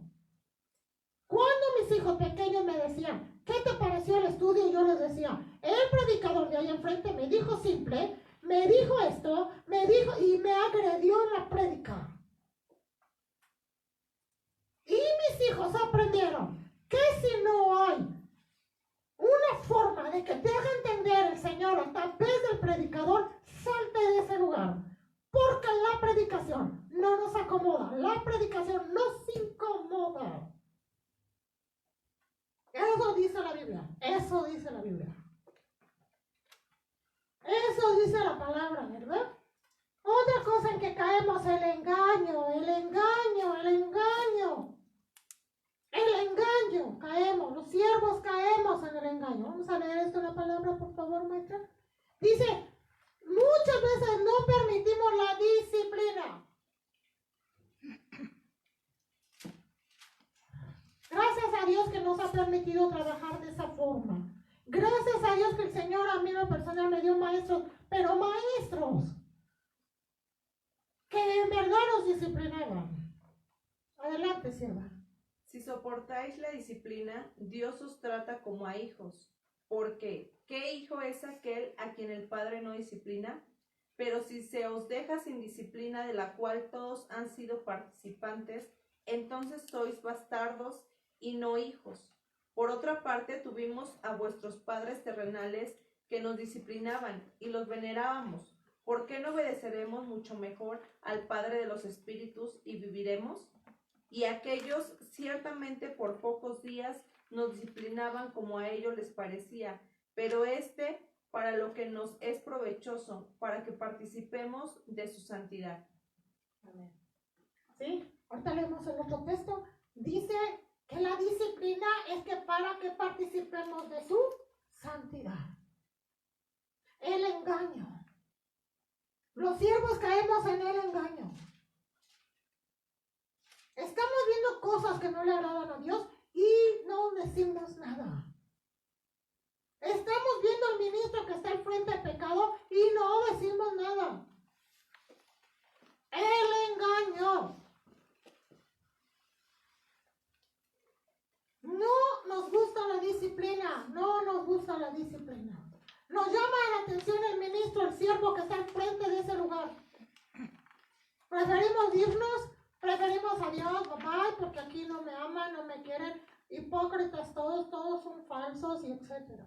Cuando mis hijos pequeños me decían, ¿qué te pareció el estudio? Yo les decía, el predicador de ahí enfrente me dijo simple, me dijo esto, me dijo y me agredió en la prédica. Y mis hijos aprendieron que si no hay una forma de que te haga entender el Señor a través del predicador, salte de ese lugar. Porque la predicación no nos acomoda. Eso dice la Biblia. Eso dice la Biblia. Eso dice la palabra, ¿verdad? Otra cosa en que caemos, el engaño, el engaño, el engaño. El engaño, caemos, los siervos caemos en el engaño. Vamos a leer esto en la palabra, por favor, maestra. Dice, muchas veces no permitimos la disciplina. Gracias a Dios que nos ha permitido trabajar de esa forma. Gracias a Dios que el Señor a mí en personal me dio maestros, pero maestros que en verdad nos disciplinaban. Adelante, sierva. Si soportáis la disciplina, Dios os trata como a hijos. Porque, ¿qué hijo es aquel a quien el Padre no disciplina? Pero si se os deja sin disciplina de la cual todos han sido participantes, entonces sois bastardos y no hijos. Por otra parte, tuvimos a vuestros padres terrenales que nos disciplinaban y los venerábamos. ¿Por qué no obedeceremos mucho mejor al Padre de los Espíritus y viviremos? Y aquellos ciertamente por pocos días nos disciplinaban como a ellos les parecía, pero para lo que nos es provechoso, para que participemos de su santidad. Amén. ¿Sí? Ahorita leemos el otro texto. Dice que la disciplina es que para que participemos de su santidad. El engaño. Los siervos caemos en el engaño. Estamos viendo cosas que no le agradan a Dios y no decimos nada. Estamos viendo al ministro que está al frente del pecado y no decimos nada. El engaño. No nos gusta la disciplina. No nos gusta la disciplina. Nos llama la atención el ministro, el siervo que está al frente de ese lugar. Preferimos irnos. Preferimos a Dios, papá, porque aquí no me aman, no me quieren, hipócritas todos son falsos y etcétera.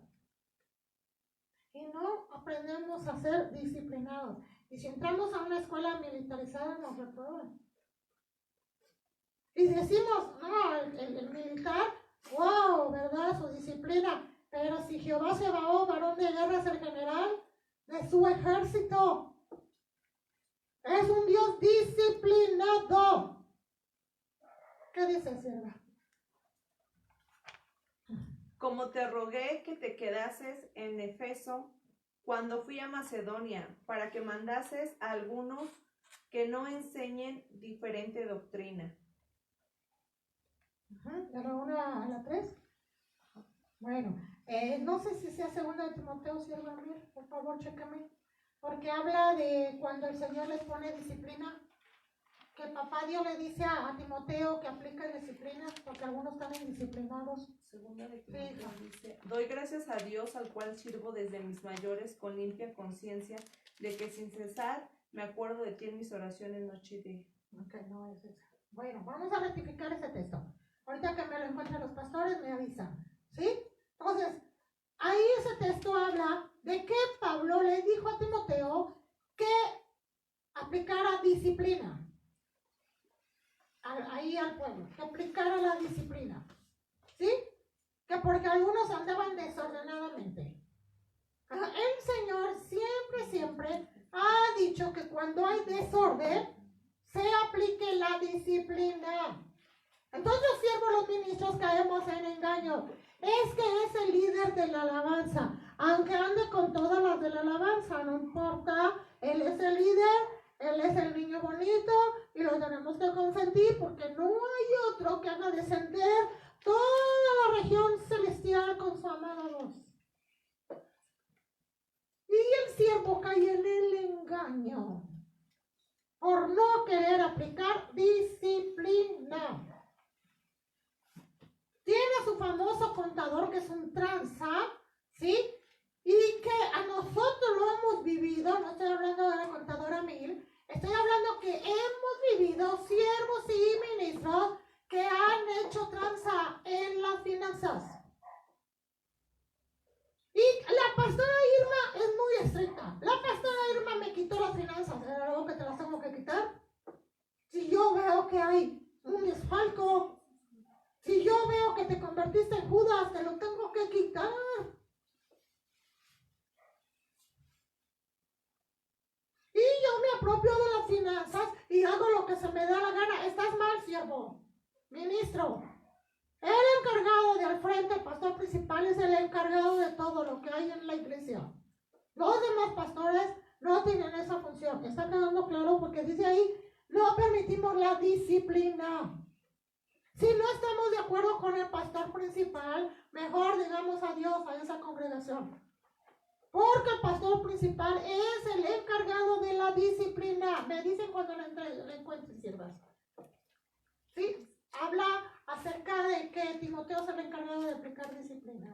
Y no aprendemos a ser disciplinados. Y si entramos a una escuela militarizada nos reprueban. Y decimos, no, el militar, wow, ¿verdad? Su disciplina. Pero si Jehová Sebaot, varón de guerra, es el general de su ejército. Es un Dios disciplinado. ¿Qué dice, sierva? Como te rogué que te quedases en Efeso cuando fui a Macedonia, para que mandases a algunos que no enseñen diferente doctrina. ¿De la 1 a la 3? Bueno, no sé si sea 2 de Timoteo, sierva, por favor, chécame. Porque habla de cuando el Señor les pone disciplina, que papá Dios le dice a Timoteo que aplica disciplina, porque algunos están indisciplinados. Segunda de Timoteo dice, doy gracias a Dios al cual sirvo desde mis mayores con limpia conciencia, de que sin cesar me acuerdo de ti en mis oraciones noche y día. Ok, no es esa. Bueno, vamos a rectificar ese texto. Ahorita que me lo encuentren los pastores me avisan, ¿sí? Entonces, ahí ese texto habla de que Pablo le dijo a Timoteo que aplicara disciplina. Ahí al pueblo, que aplicara la disciplina. ¿Sí? Que porque algunos andaban desordenadamente. El Señor siempre ha dicho que cuando hay desorden, se aplique la disciplina. Entonces los siervos, los ministros, caemos en engaño. Es que es el líder de la alabanza. Aunque ande con todas las de la alabanza, no importa. Él es el líder, él es el niño bonito y lo tenemos que consentir porque no hay otro que haga descender toda la región celestial con su amada voz. Y el siervo cae en el engaño por no querer aplicar disciplina. Tiene a su famoso contador que es un tranza, ¿sí? Y que a nosotros lo hemos vivido, no estoy hablando de la contadora Mil, estoy hablando que hemos vivido siervos y ministros que han hecho tranza en las finanzas. Y la pastora Irma es muy estricta. La pastora Irma me quitó las finanzas. ¿Es algo que te las tengo que quitar? Si yo veo que hay un desfalco, si yo Yo veo que te convertiste en Judas, te lo tengo que quitar. Y yo me apropio de las finanzas y hago lo que se me da la gana. Estás mal, siervo, ministro. El encargado de al frente, el pastor principal, es el encargado de todo lo que hay en la iglesia. Los demás pastores no tienen esa función. ¿Está quedando claro? Porque dice ahí, no permitimos la disciplina. Si no estamos de acuerdo con el pastor principal, mejor digamos adiós a esa congregación. Porque el pastor principal es el encargado de la disciplina. Me dicen cuando le encuentren, siervas. ¿Sí? Habla acerca de que Timoteo es el encargado de aplicar disciplina.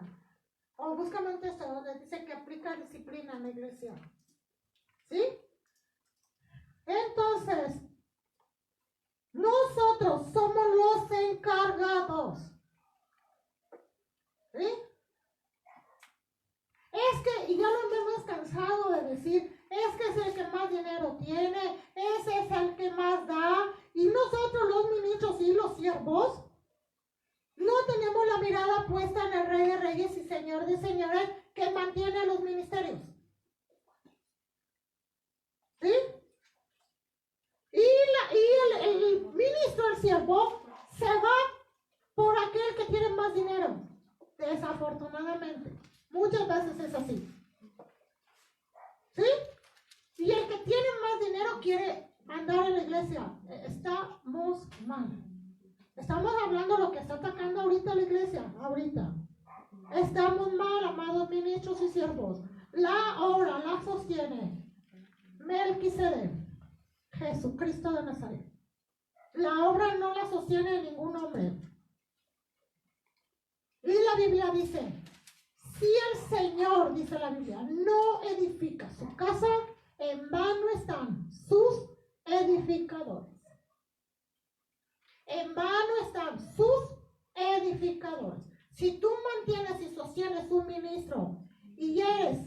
O búscame un texto donde dice que aplica disciplina en la iglesia. ¿Sí? Entonces, nosotros somos los encargados. ¿Sí? Es que, y ya lo hemos cansado de decir, es que es el que más dinero tiene, ese es el que más da, y nosotros los ministros y los siervos no tenemos la mirada puesta en el Rey de Reyes y Señor de Señores que mantiene los ministerios. ¿Sí? Y el ministro, el siervo, se va por aquel que tiene más dinero. Desafortunadamente. Muchas veces es así. ¿Sí? Y el que tiene más dinero quiere andar en la iglesia. Estamos mal. Estamos hablando de lo que está atacando ahorita la iglesia. Ahorita. Estamos mal, amados ministros y siervos. La obra la sostiene Melquisedec, Jesucristo de Nazaret. La obra no la sostiene ningún hombre. Y la Biblia dice, si el Señor, dice la Biblia, no edifica su casa, en vano están sus edificadores. En vano están sus edificadores. Si tú mantienes y sostienes un ministro y eres,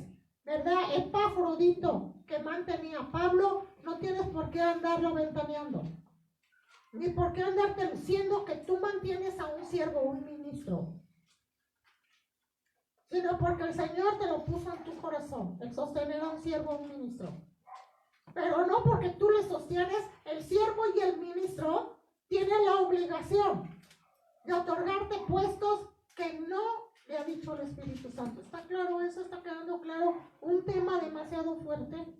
¿verdad?, Epafrodito que mantenía a Pablo, no tienes por qué andarlo ventaneando. Ni por qué andarte diciendo que tú mantienes a un siervo o un ministro. Sino porque el Señor te lo puso en tu corazón, el sostener a un siervo o un ministro. Pero no porque tú le sostienes, el siervo y el ministro tienen la obligación de otorgarte puestos que no le ha dicho el Espíritu Santo. ¿Está claro eso? ¿Está quedando claro? Un tema demasiado fuerte.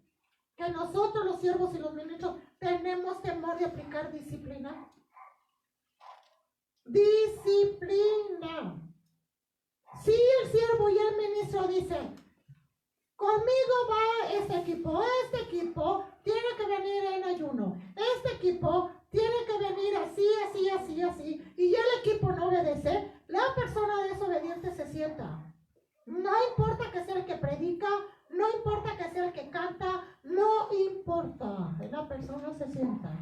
Que nosotros los siervos y los ministros tenemos temor de aplicar disciplina. Disciplina. Si el siervo y el ministro dicen, conmigo va este equipo tiene que venir en ayuno, este equipo tiene que venir así, y el equipo no obedece, la persona desobediente se sienta. No importa que sea el que predica, no importa que sea el que canta, no importa, la persona se sienta.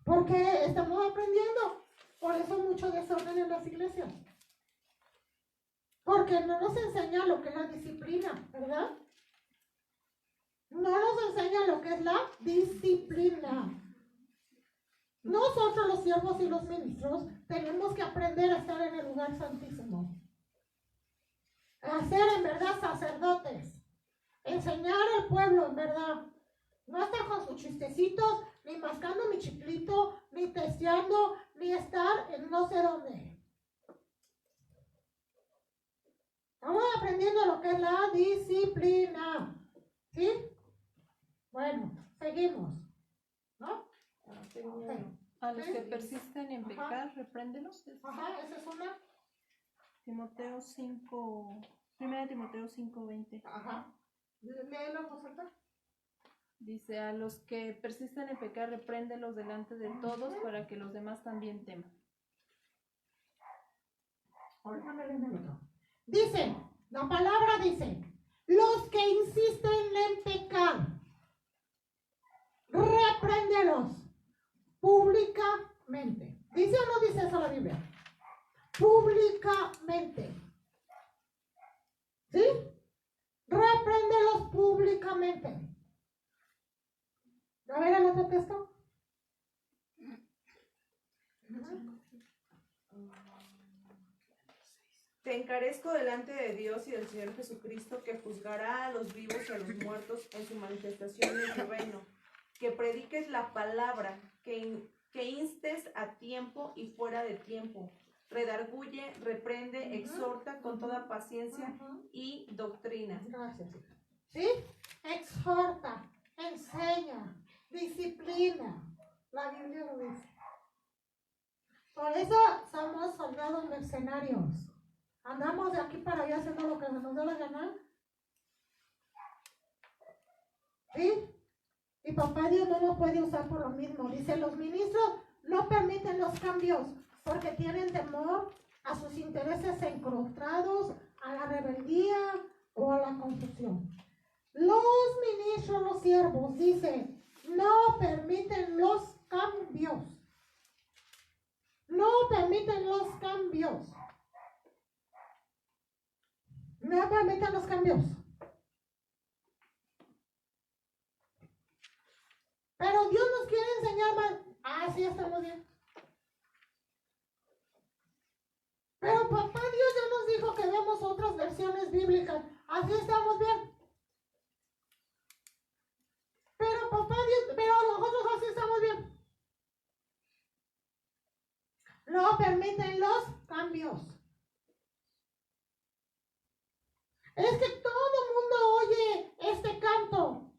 Porque estamos aprendiendo, por eso mucho desorden en las iglesias. Porque no nos enseña lo que es la disciplina, ¿verdad? No nos enseña lo que es la disciplina. Nosotros los siervos y los ministros tenemos que aprender a estar en el lugar santísimo. A ser en verdad sacerdotes. Enseñar al pueblo en verdad. No estar con sus chistecitos, ni mascando mi chiclito, ni testeando, ni estar en no sé dónde. Estamos aprendiendo lo que es la disciplina. ¿Sí? Bueno, seguimos. ¿No? Okay. A los que persisten en pecar, repréndelos. Ajá, esa es una. Timoteo 5, 1 Timoteo 5:20. Ajá. Léelo en voz alta. Dice, a los que persisten en pecar, repréndelos delante de todos para que los demás también teman. Dice, la palabra dice, los que insisten en pecar, repréndelos públicamente. ¿Dice o no dice eso la Biblia? Públicamente. ¿Sí? Repréndelos públicamente. A ver el otro texto. Te encarezco delante de Dios y del Señor Jesucristo, que juzgará a los vivos y a los muertos en su manifestación en su reino, que prediques la palabra, que instes a tiempo y fuera de tiempo, redarguye, reprende, exhorta con toda paciencia y doctrina. Gracias, hija. ¿Sí? Exhorta, enseña, disciplina. La Biblia lo dice. Por eso somos soldados mercenarios. Andamos de aquí para allá haciendo lo que nos da la gana. ¿Sí? Y papá Dios no lo puede usar por lo mismo. Dice, los ministros no permiten los cambios porque tienen temor a sus intereses encrostados, a la rebeldía o a la confusión. Los ministros, los siervos, dice, no permiten los cambios. No permiten los cambios. No permiten los cambios. Pero Dios nos quiere enseñar más. Ah, sí, estamos bien. Pero papá Dios ya nos dijo que vemos otras versiones bíblicas. Así estamos bien. Pero papá Dios, pero nosotros así estamos bien. No permiten los cambios. Es que todo el mundo oye este canto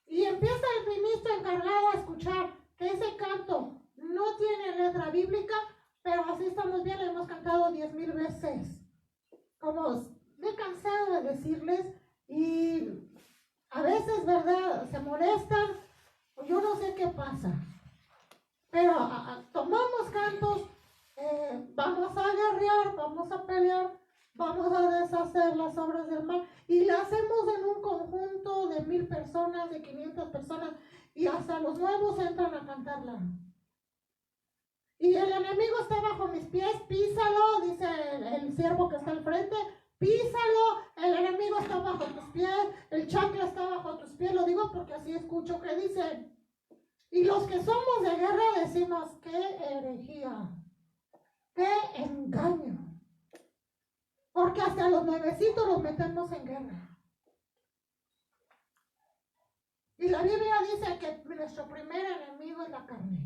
y empieza el ministro encargado a escuchar que ese canto no tiene letra bíblica, pero así estamos bien, lo hemos cantado 10,000 veces. Como me he cansado de decirles y a veces, ¿verdad? Se molestan, yo no sé qué pasa. Pero tomamos cantos, vamos a guerrear, vamos a pelear, vamos a deshacer las obras del mal y la hacemos en un conjunto de 1,000 personas, de 500 personas y hasta los nuevos entran a cantarla. Y el enemigo está bajo mis pies, písalo, dice el siervo que está al frente, písalo, el enemigo está bajo tus pies, el chancla está bajo tus pies, lo digo porque así escucho que dicen. Y los que somos de guerra decimos, qué herejía, qué engaño. Porque hasta los nuevecitos los metemos en guerra. Y la Biblia dice que nuestro primer enemigo es la carne.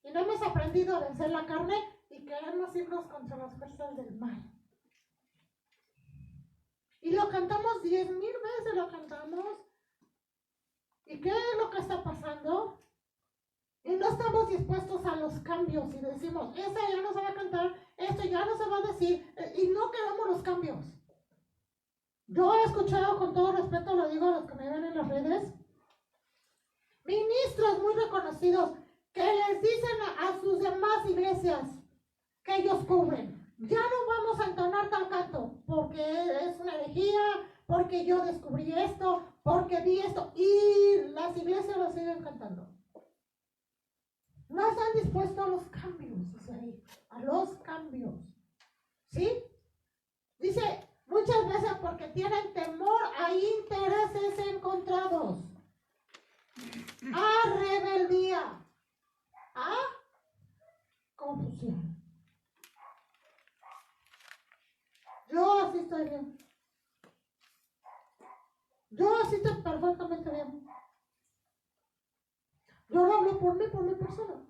Y no hemos aprendido a vencer la carne y queremos irnos contra las fuerzas del mal. Y lo cantamos 10,000 veces, lo cantamos. ¿Y qué es lo que está pasando? Y no estamos dispuestos a los cambios y decimos, esa ya no se va a cantar, esto ya no se va a decir, y no queremos los cambios. Yo he escuchado con todo respeto, lo digo a los que me ven en las redes, ministros muy reconocidos que les dicen a sus demás iglesias que ellos cubren, ya no vamos a entonar tal canto, porque es una herejía, porque yo descubrí esto, porque vi esto, y las iglesias lo siguen cantando. No están dispuestos a los cambios, dice ahí, a los cambios. ¿Sí? Dice, muchas veces porque tienen temor a intereses encontrados, a rebeldía, a confusión. Yo así estoy bien. Yo así estoy perfectamente bien. Yo lo hablo por mí, por mi persona.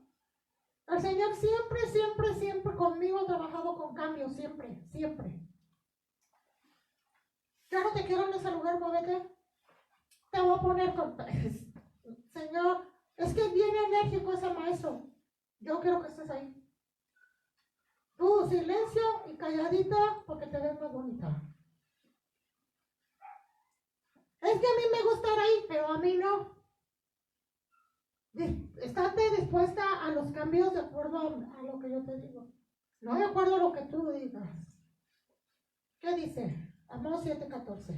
El Señor siempre, siempre, siempre conmigo ha trabajado con cambios, siempre, siempre. Ya no te quiero en ese lugar, muévete. Te voy a poner con... Señor, es que es bien enérgico ese maestro. Yo quiero que estés ahí. Tú, silencio y calladita porque te ves más bonita. Es que a mí me gusta estar ahí, pero a mí no. Estate dispuesta a los cambios de acuerdo a lo que yo te digo. No de acuerdo a lo que tú digas. ¿Qué dice? Amós 7:14.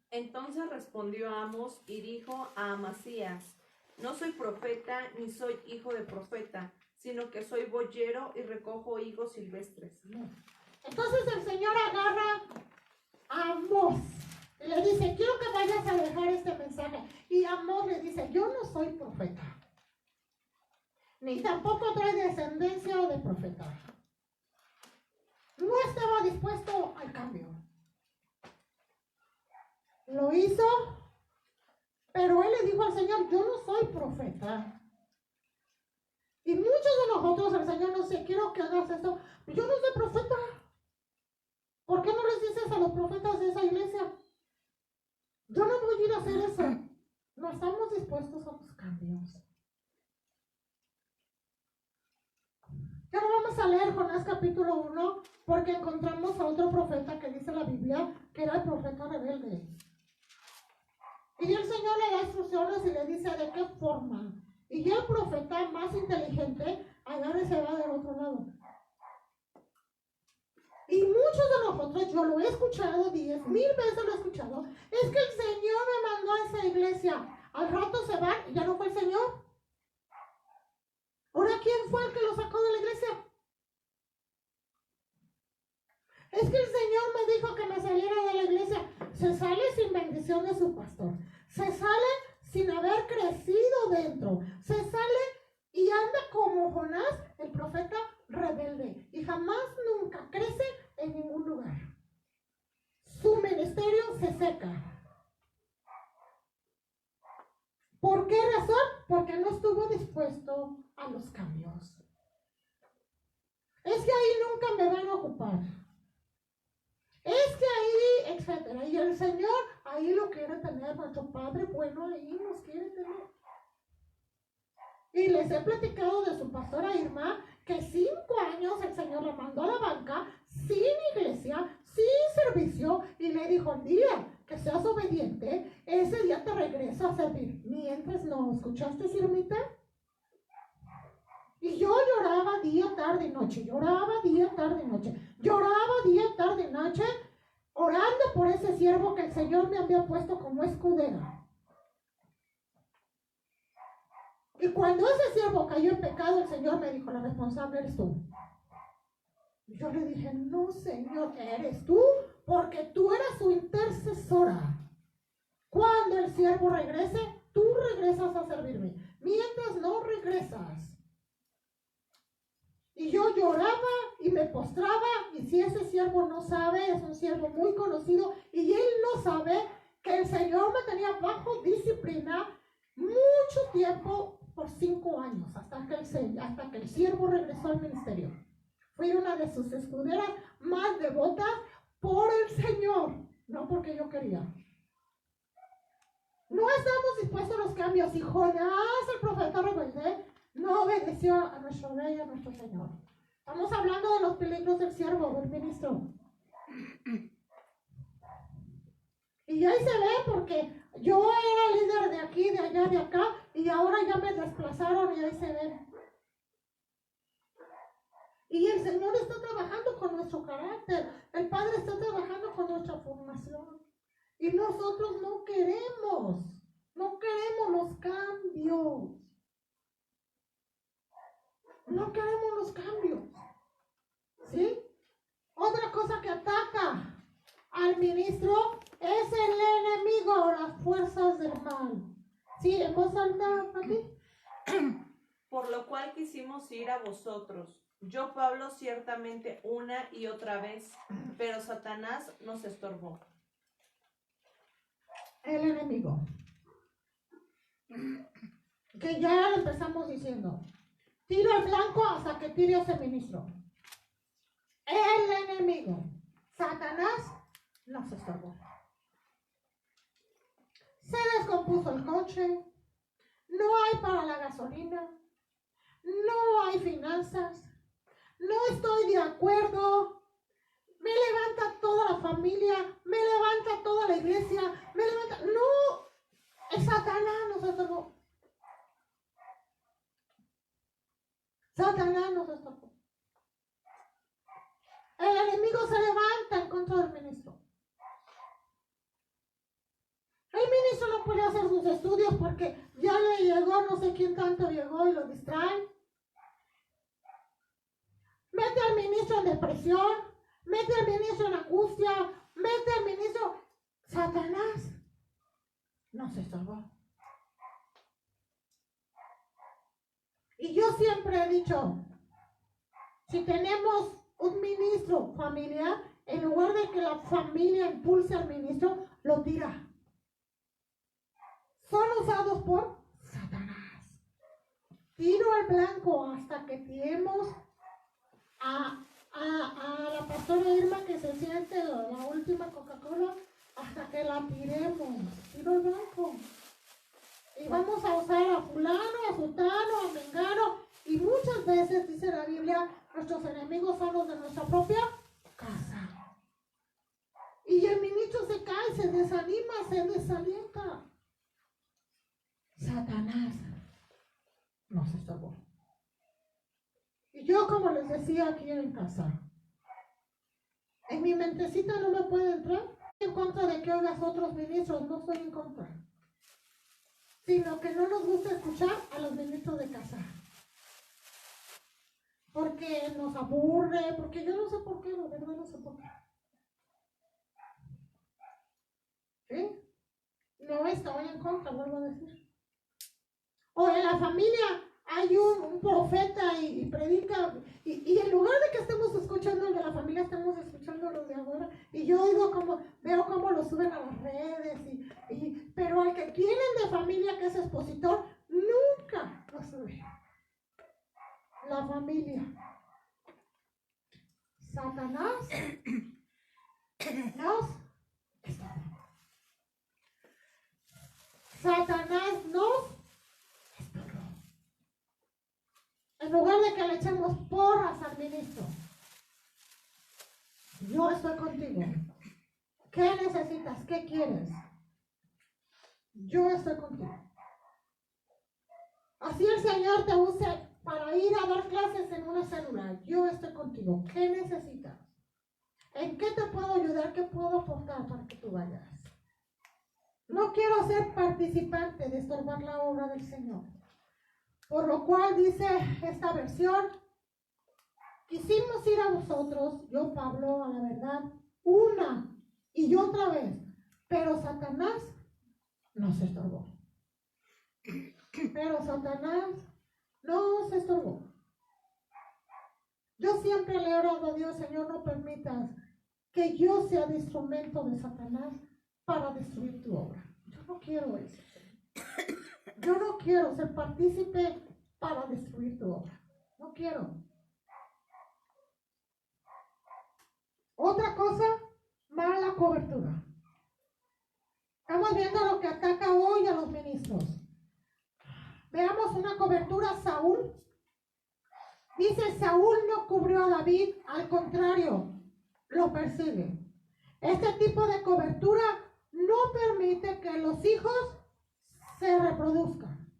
Entonces respondió Amós y dijo a Amasías, no soy profeta ni soy hijo de profeta, sino que soy boyero y recojo higos silvestres. Entonces el Señor agarra a Amós y le dice, quiero que vayas a dejar este mensaje. Y Amós le dice, yo no soy profeta, ni tampoco trae descendencia de profeta. No estaba dispuesto al cambio. Lo hizo, pero él le dijo al Señor, yo no soy profeta. Y muchos de nosotros, el Señor nos dice, quiero que hagas esto. Yo no soy profeta. ¿Por qué no les dices a los profetas de esa iglesia? Yo no voy a ir a hacer eso. No estamos dispuestos a los cambios. Ya no vamos a leer Jonás capítulo 1 porque encontramos a otro profeta que dice la Biblia que era el profeta rebelde. Y el Señor le da instrucciones y le dice de qué forma. Y el profeta más inteligente agarra y se va del otro lado. Y muchos de nosotros, yo lo he escuchado 10,000 veces lo he escuchado, es que el Señor me mandó a esa iglesia. Al rato se van y ya no fue el Señor. Ahora, ¿quién fue el que lo sacó de la iglesia? Es que el Señor me dijo que me saliera de la iglesia. Se sale sin bendición de su pastor. Se sale sin haber crecido dentro. Se sale y anda como Jonás, el profeta rebelde. Y jamás nunca crece en ningún lugar. Su ministerio se seca. ¿Por qué razón? Porque no estuvo dispuesto a los cambios. Es que ahí nunca me van a ocupar. Es que ahí, etcétera. Y el Señor ahí lo quiere tener, nuestro Padre bueno ahí nos quiere tener. Y les he platicado de su pastora Irma, que 5 años el Señor la mandó a la banca, sin iglesia, sin servicio, y le dijo, el día que seas obediente, ese día te regreso a servir. Mientras no, ¿escuchaste, Irmita? Y yo lloraba día, tarde y noche, lloraba día, tarde y noche, lloraba día, tarde y noche, orando por ese siervo que el Señor me había puesto como escudero. Y cuando ese siervo cayó en pecado, el Señor me dijo, la responsable eres tú. Y yo le dije, no, Señor, eres tú, porque tú eras su intercesora. Cuando el siervo regrese, tú regresas a servirme. Mientras no regresas. Y yo lloraba y me postraba, y si ese siervo no sabe, es un siervo muy conocido, y él no sabe que el Señor me tenía bajo disciplina mucho tiempo, por 5 años, hasta que el siervo regresó al ministerio. Fui una de sus escuderas más devotas por el Señor, no porque yo quería. No estamos dispuestos a los cambios, y Jonás, el profeta rebelde, no obedeció a nuestro rey, a nuestro Señor. Estamos hablando de los peligros del siervo, del ministro. Y ahí se ve porque yo era líder de aquí, de allá, de acá, y ahora ya me desplazaron y ahí se ve. Y el Señor está trabajando con nuestro carácter. El Padre está trabajando con nuestra formación. Y nosotros no queremos los cambios. No queremos los cambios. ¿Sí? Otra cosa que ataca al ministro es el enemigo, las fuerzas del mal. ¿Sí? ¿En voz alta, Pati? Por lo cual quisimos ir a vosotros. Yo, Pablo, ciertamente una y otra vez, pero Satanás nos estorbó. El enemigo. Que ya empezamos diciendo. Tiro al blanco hasta que tire ese ministro. El enemigo. Satanás nos estorbó. Se descompuso el coche. No hay para la gasolina. No hay finanzas. No estoy de acuerdo. Me levanta toda la familia. Me levanta toda la iglesia. Me levanta. No. El Satanás nos estorbó. Satanás nos estorbó. El enemigo se levanta en contra del ministro. El ministro no puede hacer sus estudios porque ya le llegó, no sé quién tanto llegó y lo distrae. Mete al ministro en depresión, mete al ministro en angustia, mete al ministro. Satanás nos estorbó. Y yo siempre he dicho, si tenemos un ministro familiar, en lugar de que la familia impulse al ministro, lo tira. Son usados por Satanás. Tiro al blanco hasta que tiremos a la pastora Irma que se siente la última Coca-Cola, hasta que la tiremos. Tiro al blanco. Y vamos a usar a fulano, a sutano, a mengano. Y muchas veces, dice la Biblia, nuestros enemigos son los de nuestra propia casa. Y el ministro se cae, se desanima, se desalienta. Satanás nos estorbó. Y yo, como les decía aquí en casa, en mi mentecita no me puede entrar en contra de que oigas otros ministros, no estoy en contra, sino que no nos gusta escuchar a los ministros de casa. Porque nos aburre, porque yo no sé por qué, la verdad no sé por qué. ¿Sí? No estoy en contra, vuelvo a decir. O en la familia hay un profeta y predica, y en lugar de que estemos escuchando el de la familia, estamos escuchando los de ahora. Y yo veo cómo lo suben a las redes, pero al que tienen de familia que es expositor, nunca lo sube. La familia. Satanás nos estorbó. Satanás nos estorbó. En lugar de que le echemos porras al ministro, yo estoy contigo. ¿Qué necesitas? ¿Qué quieres? Yo estoy contigo. Así el Señor te use para ir a dar clases en una célula. Yo estoy contigo. ¿Qué necesitas? ¿En qué te puedo ayudar? ¿Qué puedo aportar para que tú vayas? No quiero ser participante de estorbar la obra del Señor. Por lo cual dice esta versión, quisimos ir a vosotros, yo Pablo, a la verdad, una y otra vez, pero Satanás nos estorbó. Pero Satanás nos estorbó. Yo siempre le he orado a Dios, Señor, no permitas que yo sea el instrumento de Satanás para destruir tu obra. Yo no quiero eso. Yo no quiero ser partícipe para destruir tu obra. No quiero. Otra cosa, mala cobertura. Estamos viendo lo que ataca hoy a los ministros. Veamos una cobertura. Saúl. Dice, Saúl no cubrió a David, al contrario, lo persigue. Este tipo de cobertura no permite que los hijos se reproduzcan.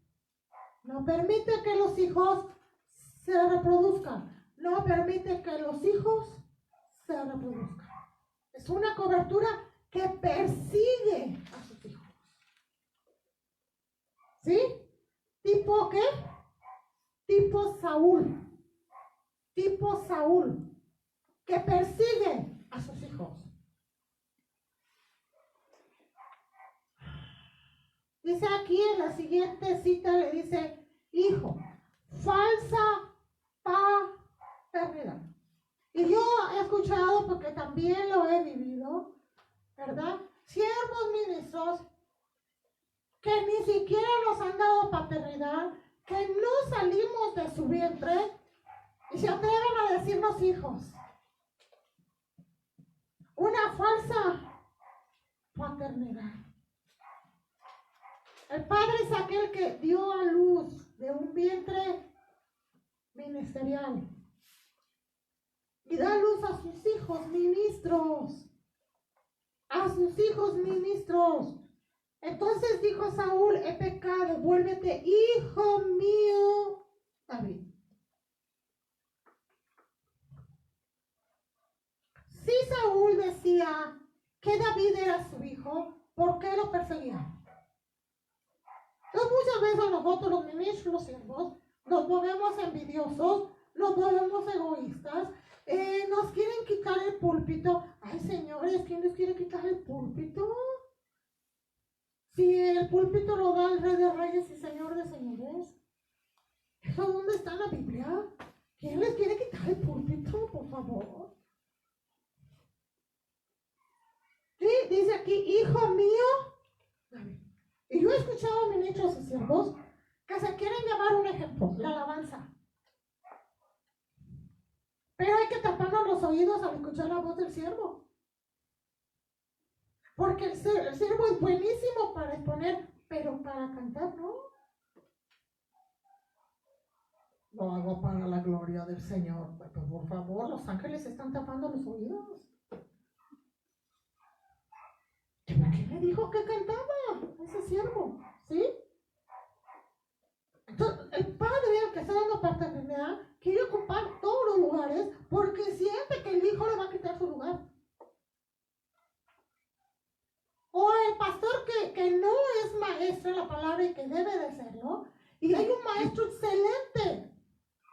No permite que los hijos se reproduzcan. No permite que los hijos se reproduzcan. Es una cobertura que persigue a sus hijos. ¿Sí? ¿Tipo qué? Tipo Saúl. Tipo Saúl, que persigue a sus hijos. Dice aquí en la siguiente cita, le dice, hijo, falsa paternidad. Y yo he escuchado, porque también lo he vivido, ¿verdad? Siervos ministros que ni siquiera nos han dado paternidad, que no salimos de su vientre y se atreven a decirnos hijos. Una falsa paternidad. El padre es aquel que dio a luz de un vientre ministerial y da luz a sus hijos ministros. A sus hijos ministros. Entonces dijo Saúl, he pecado, vuélvete hijo mío David. Si Saúl decía que David era su hijo, ¿por qué lo perseguía? Entonces muchas veces nosotros los ministros, los siervos, nos volvemos envidiosos, nos volvemos egoístas, nos quieren quitar el púlpito. Ay, señores, ¿quién les quiere quitar el púlpito? Si el púlpito lo da el Rey de Reyes y Señor de Señores. ¿Eso dónde está en la Biblia? ¿Quién les quiere quitar el púlpito, por favor? Sí, dice aquí, hijo mío. Y yo he escuchado a ministros y siervos que se quieren llevar un ejemplo, la alabanza. Pero hay que taparnos los oídos al escuchar la voz del siervo. Porque el siervo es buenísimo para exponer, pero para cantar no. Lo hago para la gloria del Señor. Pero por favor, los ángeles están tapando los oídos. ¿Por qué me dijo que cantaba ese siervo? ¿Sí? Entonces, el padre, el que está dando paternidad, quiere ocupar todos los lugares porque siente que el hijo le va a quitar su lugar. O el pastor que no es maestro de la palabra y que debe de serlo, y hay un maestro excelente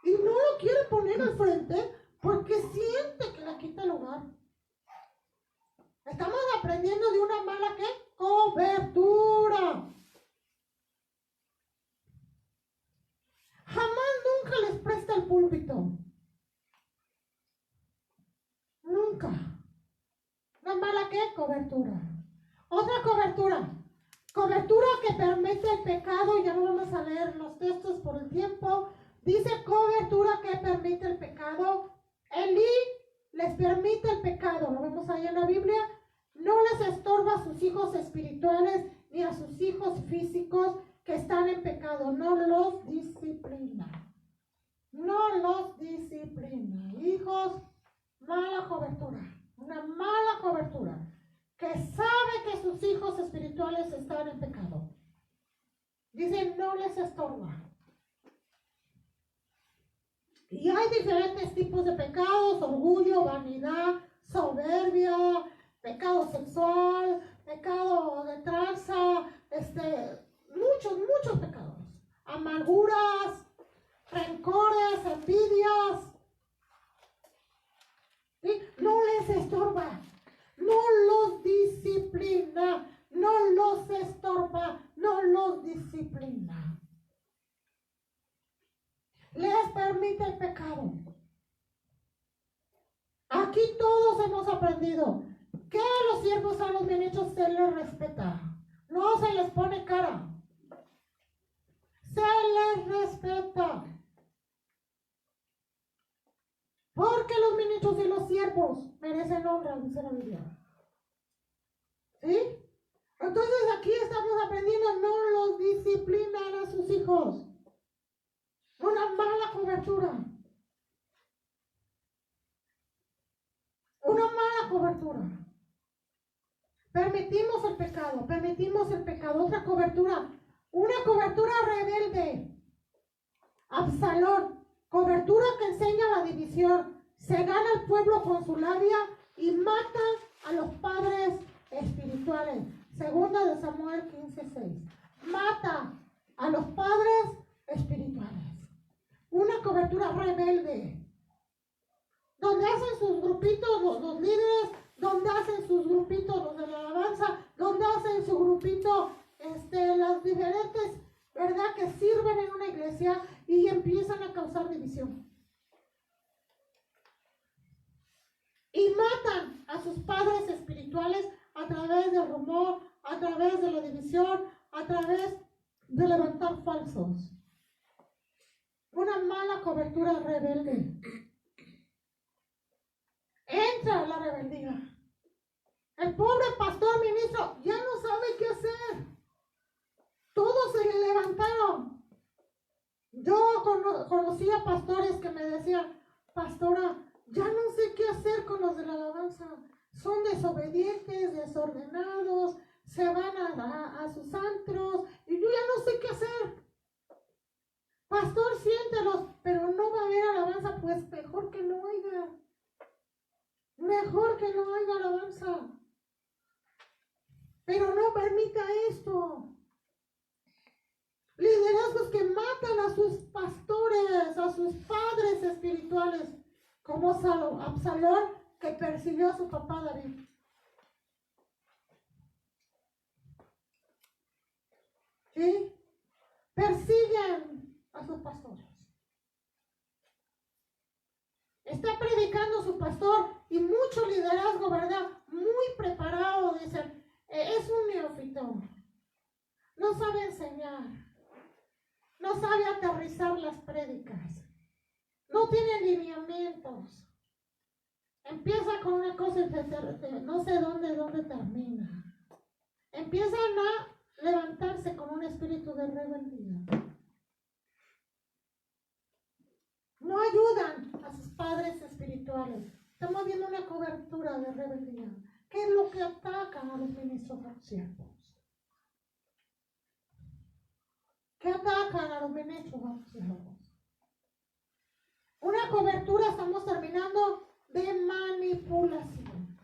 y no lo quiere poner al frente porque siente que le quita el lugar. Estamos aprendiendo de una mala ¿qué? Cobertura. Jamás nunca les presta el púlpito. Nunca. Una mala ¿qué? Cobertura. Otra cobertura. Cobertura que permite el pecado. Ya no vamos a leer los textos por el tiempo. Dice cobertura que permite el pecado. Elí les permite el pecado. Lo vemos ahí en la Biblia. No les estorba a sus hijos espirituales ni a sus hijos físicos que están en pecado. No los disciplina. No los disciplina. Hijos, mala cobertura. Una mala cobertura. Que sabe que sus hijos espirituales están en pecado. Dice, no les estorba. Y hay diferentes tipos de pecados: orgullo, vanidad, soberbia, pecado sexual, pecado de tranza, muchos pecados. Amarguras, rencores, envidias. ¿Sí? No les estorba. No los disciplina, no los estorba, no los disciplina. Les permite el pecado. Aquí todos hemos aprendido que a los siervos, a los ministros se les respeta. No se les pone cara. Se les respeta. Porque los ministros y los siervos merecen honra, dice la Biblia. ¿Sí? Entonces aquí estamos aprendiendo, no los disciplinan a sus hijos. Una mala cobertura. Una mala cobertura. Permitimos el pecado. Otra cobertura. Una cobertura rebelde. Absalón. Cobertura que enseña la división. Se gana el pueblo con su labia y mata a los padres espirituales. Segunda de Samuel 15:6. Mata a los padres espirituales. Una cobertura rebelde. Donde hacen sus grupitos los líderes, donde hacen sus grupitos los de la alabanza, donde hacen su grupito las diferentes, ¿verdad?, que sirven en una iglesia y empiezan a causar división. Y matan a sus padres espirituales a través del rumor, a través de la división, a través de levantar falsos. Una mala cobertura rebelde. Entra la rebeldía. El pobre pastor ministro ya no sabe qué hacer. Todos se le levantaron. Yo conocí a pastores que me decían, pastora, ya no sé qué hacer con los de la alabanza. Son desobedientes, desordenados, se van a sus antros y yo ya no sé qué hacer. Pastor, siéntelos, pero no va a haber alabanza, pues mejor que no haya. Mejor que no haya alabanza. Pero no permita esto. Liderazgos que matan a sus pastores, a sus padres espirituales, como Absalón, que persiguió a su papá David. ¿Sí? Persiguen a sus pastores. Está predicando su pastor y mucho liderazgo, ¿verdad? Muy preparado, dicen. Es un neófito. No sabe enseñar. No sabe aterrizar las prédicas. No tiene lineamientos. Empieza con una cosa y no sé dónde termina. Empiezan a levantarse con un espíritu de rebeldía. No ayudan a sus padres espirituales. Estamos viendo una cobertura de rebeldía. ¿Qué es lo que atacan a los ministros siervos? ¿Qué atacan a los ministros siervos? Una cobertura, estamos terminando, de manipulación.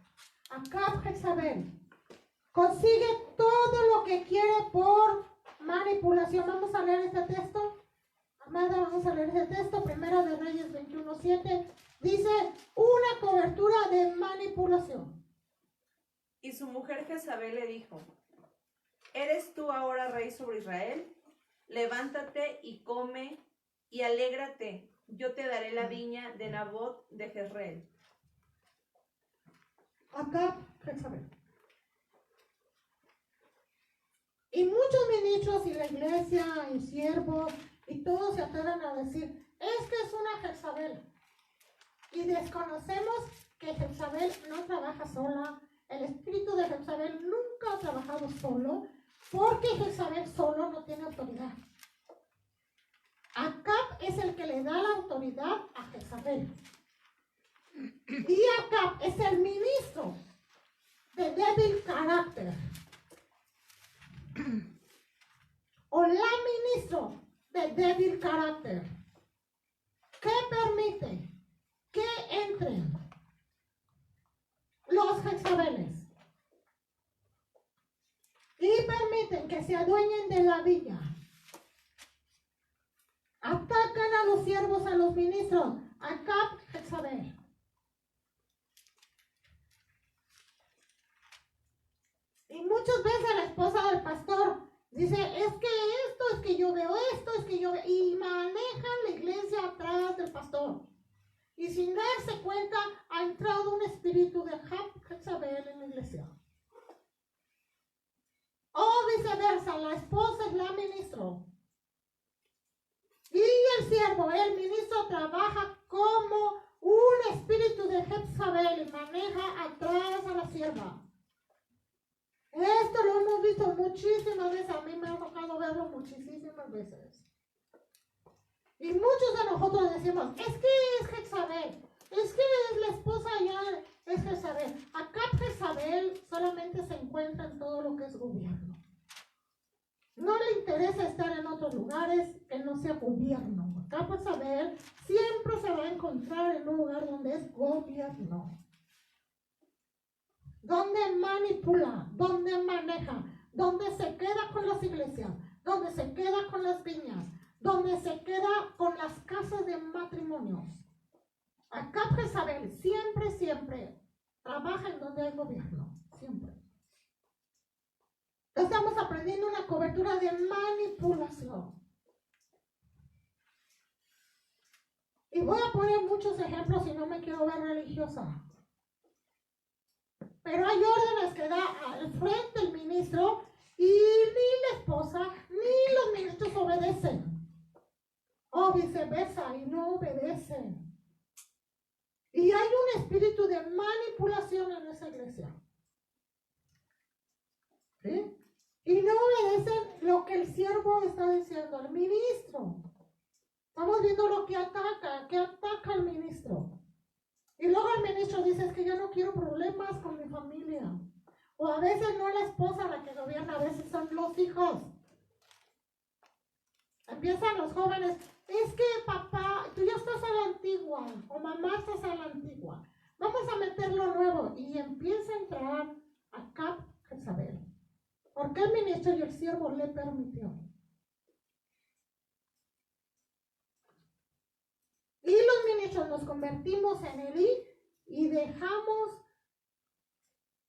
Acab Jezabel consigue todo lo que quiere por manipulación. Vamos a leer este texto. Amada, vamos a leer ese texto. Primera de Reyes 21:7. Dice, una cobertura de manipulación. Y su mujer Jezabel le dijo, ¿eres tú ahora rey sobre Israel? Levántate y come y alégrate. Yo te daré la viña de Nabot de Jezreel. Acab Jezabel. Y muchos ministros y la iglesia y siervos y todos se atreven a decir, es que es una Jezabel. Y desconocemos que Jezabel no trabaja sola. El espíritu de Jezabel nunca ha trabajado solo, porque Jezabel solo no tiene autoridad. Acab es el que le da la autoridad a Jezabel. Y Acab es el ministro de débil carácter. O la ministro de débil carácter. ¿Qué permite que entren los Jezabeles? Y permiten que se adueñen de la viña. Atacan a los siervos, a los ministros. Acab Jezabel. Y muchas veces la esposa del pastor dice, es que yo veo esto, es que yo veo, y manejan la iglesia atrás del pastor. Y sin darse cuenta, ha entrado un espíritu de Jezabel en la iglesia. O viceversa, la esposa es la ministro. Y el siervo, el ministro, trabaja como un espíritu de Jezabel y maneja atrás a la sierva. Esto lo hemos visto muchísimas veces, a mí me ha tocado verlo muchísimas veces. Y muchos de nosotros decimos, es que es Jezabel, es que la esposa ya es Jezabel. Acá Jezabel solamente se encuentra en todo lo que es gobierno. No le interesa estar en otros lugares que no sea gobierno. Acá Jezabel siempre se va a encontrar en un lugar donde es gobierno. Donde manipula, donde maneja, donde se queda con las iglesias, donde se queda con las viñas, donde se queda con las casas de matrimonios. Acá Jezabel siempre trabaja en donde hay gobierno, siempre. Estamos aprendiendo una cobertura de manipulación. Y voy a poner muchos ejemplos y no me quiero ver religiosa. Pero hay órdenes que da al frente el ministro y ni la esposa ni los ministros obedecen. O viceversa, y no obedecen. Y hay un espíritu de manipulación en esa iglesia. ¿Sí? Y no obedecen lo que el siervo está diciendo al ministro. Estamos viendo lo que ataca al ministro. Y luego el ministro dice, es que yo no quiero problemas con mi familia. O a veces no es la esposa la que gobierna, a veces son los hijos. Empiezan los jóvenes, es que papá, tú ya estás a la antigua, o mamá estás a la antigua. Vamos a meter lo nuevo. Y empieza a entrar acá Jezabel. Porque el ministro y el siervo le permitió. Y los ministros nos convertimos en Elí y dejamos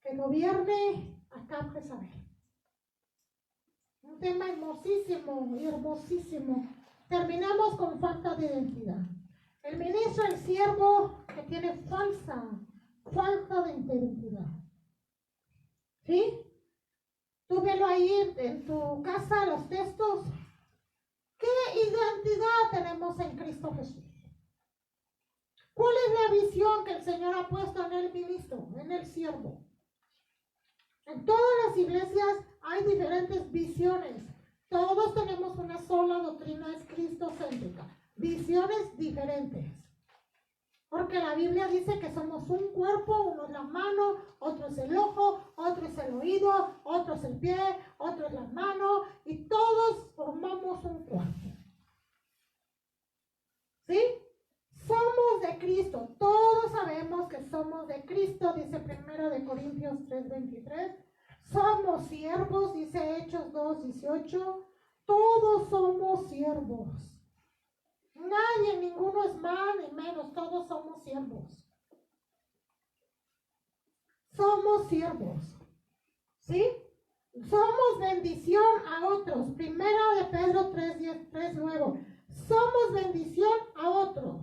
que gobierne acá Jezabel. Un tema hermosísimo y hermosísimo. Terminamos con falta de identidad. El ministro, el siervo que tiene falta de identidad. ¿Sí? Tú velo ahí en tu casa, los textos. ¿Qué identidad tenemos en Cristo Jesús? ¿Cuál es la visión que el Señor ha puesto en el ministro, en el siervo? En todas las iglesias hay diferentes visiones. Todos tenemos una sola doctrina, es cristocéntrica. Visiones diferentes. Porque la Biblia dice que somos un cuerpo, uno es la mano, otro es el ojo, otro es el oído, otro es el pie, otro es la mano, y todos formamos un cuerpo. ¿Sí? Somos de Cristo. Todos sabemos que somos de Cristo, dice 1 Corintios 3:23. Somos siervos, dice Hechos 2:18. Todos somos siervos. Nadie, ninguno es más ni menos, todos somos siervos. Somos siervos. ¿Sí? Somos bendición a otros. 1 de Pedro 3:9. Somos bendición a otros.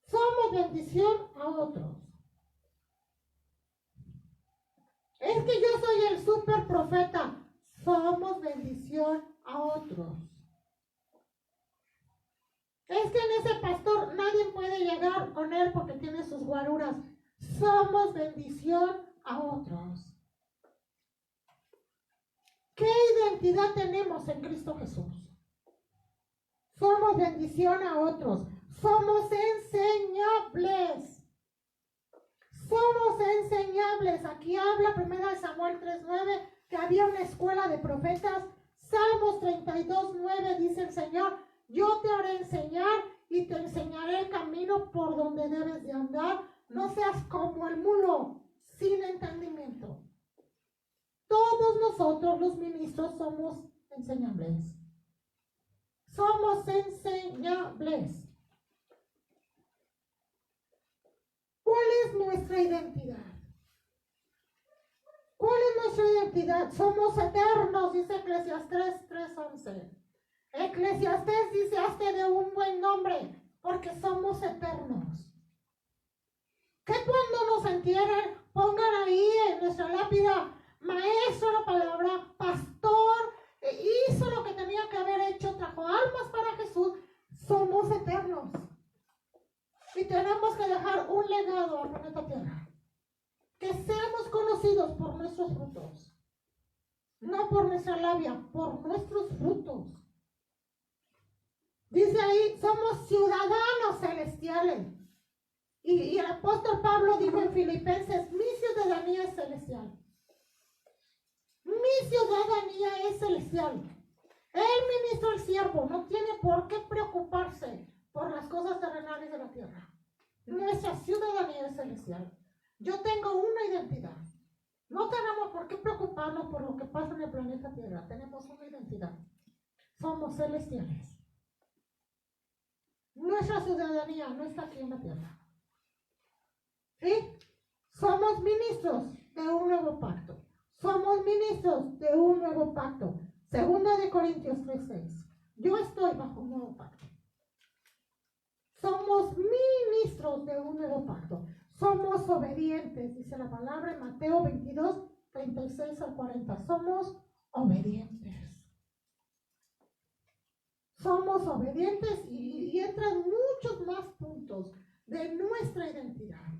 Somos bendición a otros. Es que yo soy el super profeta. Somos bendición a otros. Es que en ese pastor nadie puede llegar con él porque tiene sus guaruras. Somos bendición a otros. ¿Qué identidad tenemos en Cristo Jesús? Somos bendición a otros. Somos enseñables. Somos enseñables. Aquí habla 1 Samuel 3:9 que había una escuela de profetas. Salmos 32:9 dice el Señor: yo te haré enseñar y te enseñaré el camino por donde debes de andar. No seas como el mulo, sin entendimiento. Todos nosotros los ministros somos enseñables. Somos enseñables. ¿Cuál es nuestra identidad? ¿Cuál es nuestra identidad? Somos eternos, dice Eclesiastés 3:11. Eclesiastés dice: hazte de un buen nombre, porque somos eternos. Que cuando nos entierren, pongan ahí en nuestra lápida: maestro la palabra, pastor, hizo lo que tenía que haber hecho, trajo almas para Jesús. Somos eternos. Y tenemos que dejar un legado al planeta Tierra. Que seamos conocidos por nuestros frutos. No por nuestra labia, por nuestros frutos. Dice ahí: somos ciudadanos celestiales. Y el apóstol Pablo dijo en Filipenses: mi ciudadanía es celestial. Mi ciudadanía es celestial. El ministro, el siervo, no tiene por qué preocuparse por las cosas terrenales de la tierra. Nuestra ciudadanía es celestial. Yo tengo una identidad. No tenemos por qué preocuparnos por lo que pasa en el planeta Tierra. Tenemos una identidad. Somos celestiales. Nuestra ciudadanía no está aquí en la tierra. ¿Sí? Somos ministros de un nuevo pacto. Somos ministros de un nuevo pacto. 2 Corintios 3:6. Yo estoy bajo un nuevo pacto. Somos ministros de un nuevo pacto. Somos obedientes, dice la palabra en Mateo 22:36-40. Somos obedientes. Somos obedientes y entran muchos más puntos de nuestra identidad.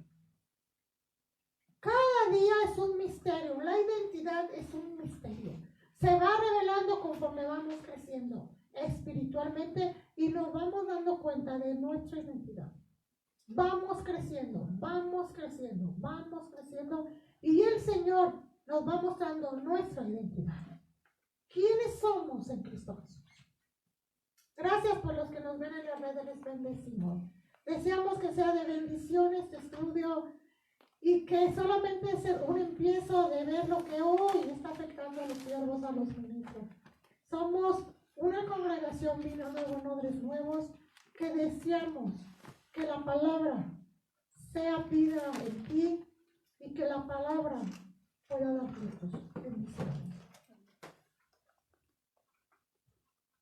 Cada día es un misterio. La identidad es un misterio. Se va revelando conforme vamos creciendo espiritualmente y nos vamos dando cuenta de nuestra identidad. Vamos creciendo, vamos creciendo, vamos creciendo y el Señor nos va mostrando nuestra identidad. ¿Quiénes somos en Cristo Jesús? Gracias por los que nos ven en las redes, les bendecimos. Deseamos que sea de bendición este estudio y que solamente sea un empiezo de ver lo que hoy está afectando a los siervos, a los ministros. Somos una congregación Vino Nuevo, Odres Nuevos, que deseamos que la palabra sea vida en ti y que la palabra pueda dar frutos. Bendiciones.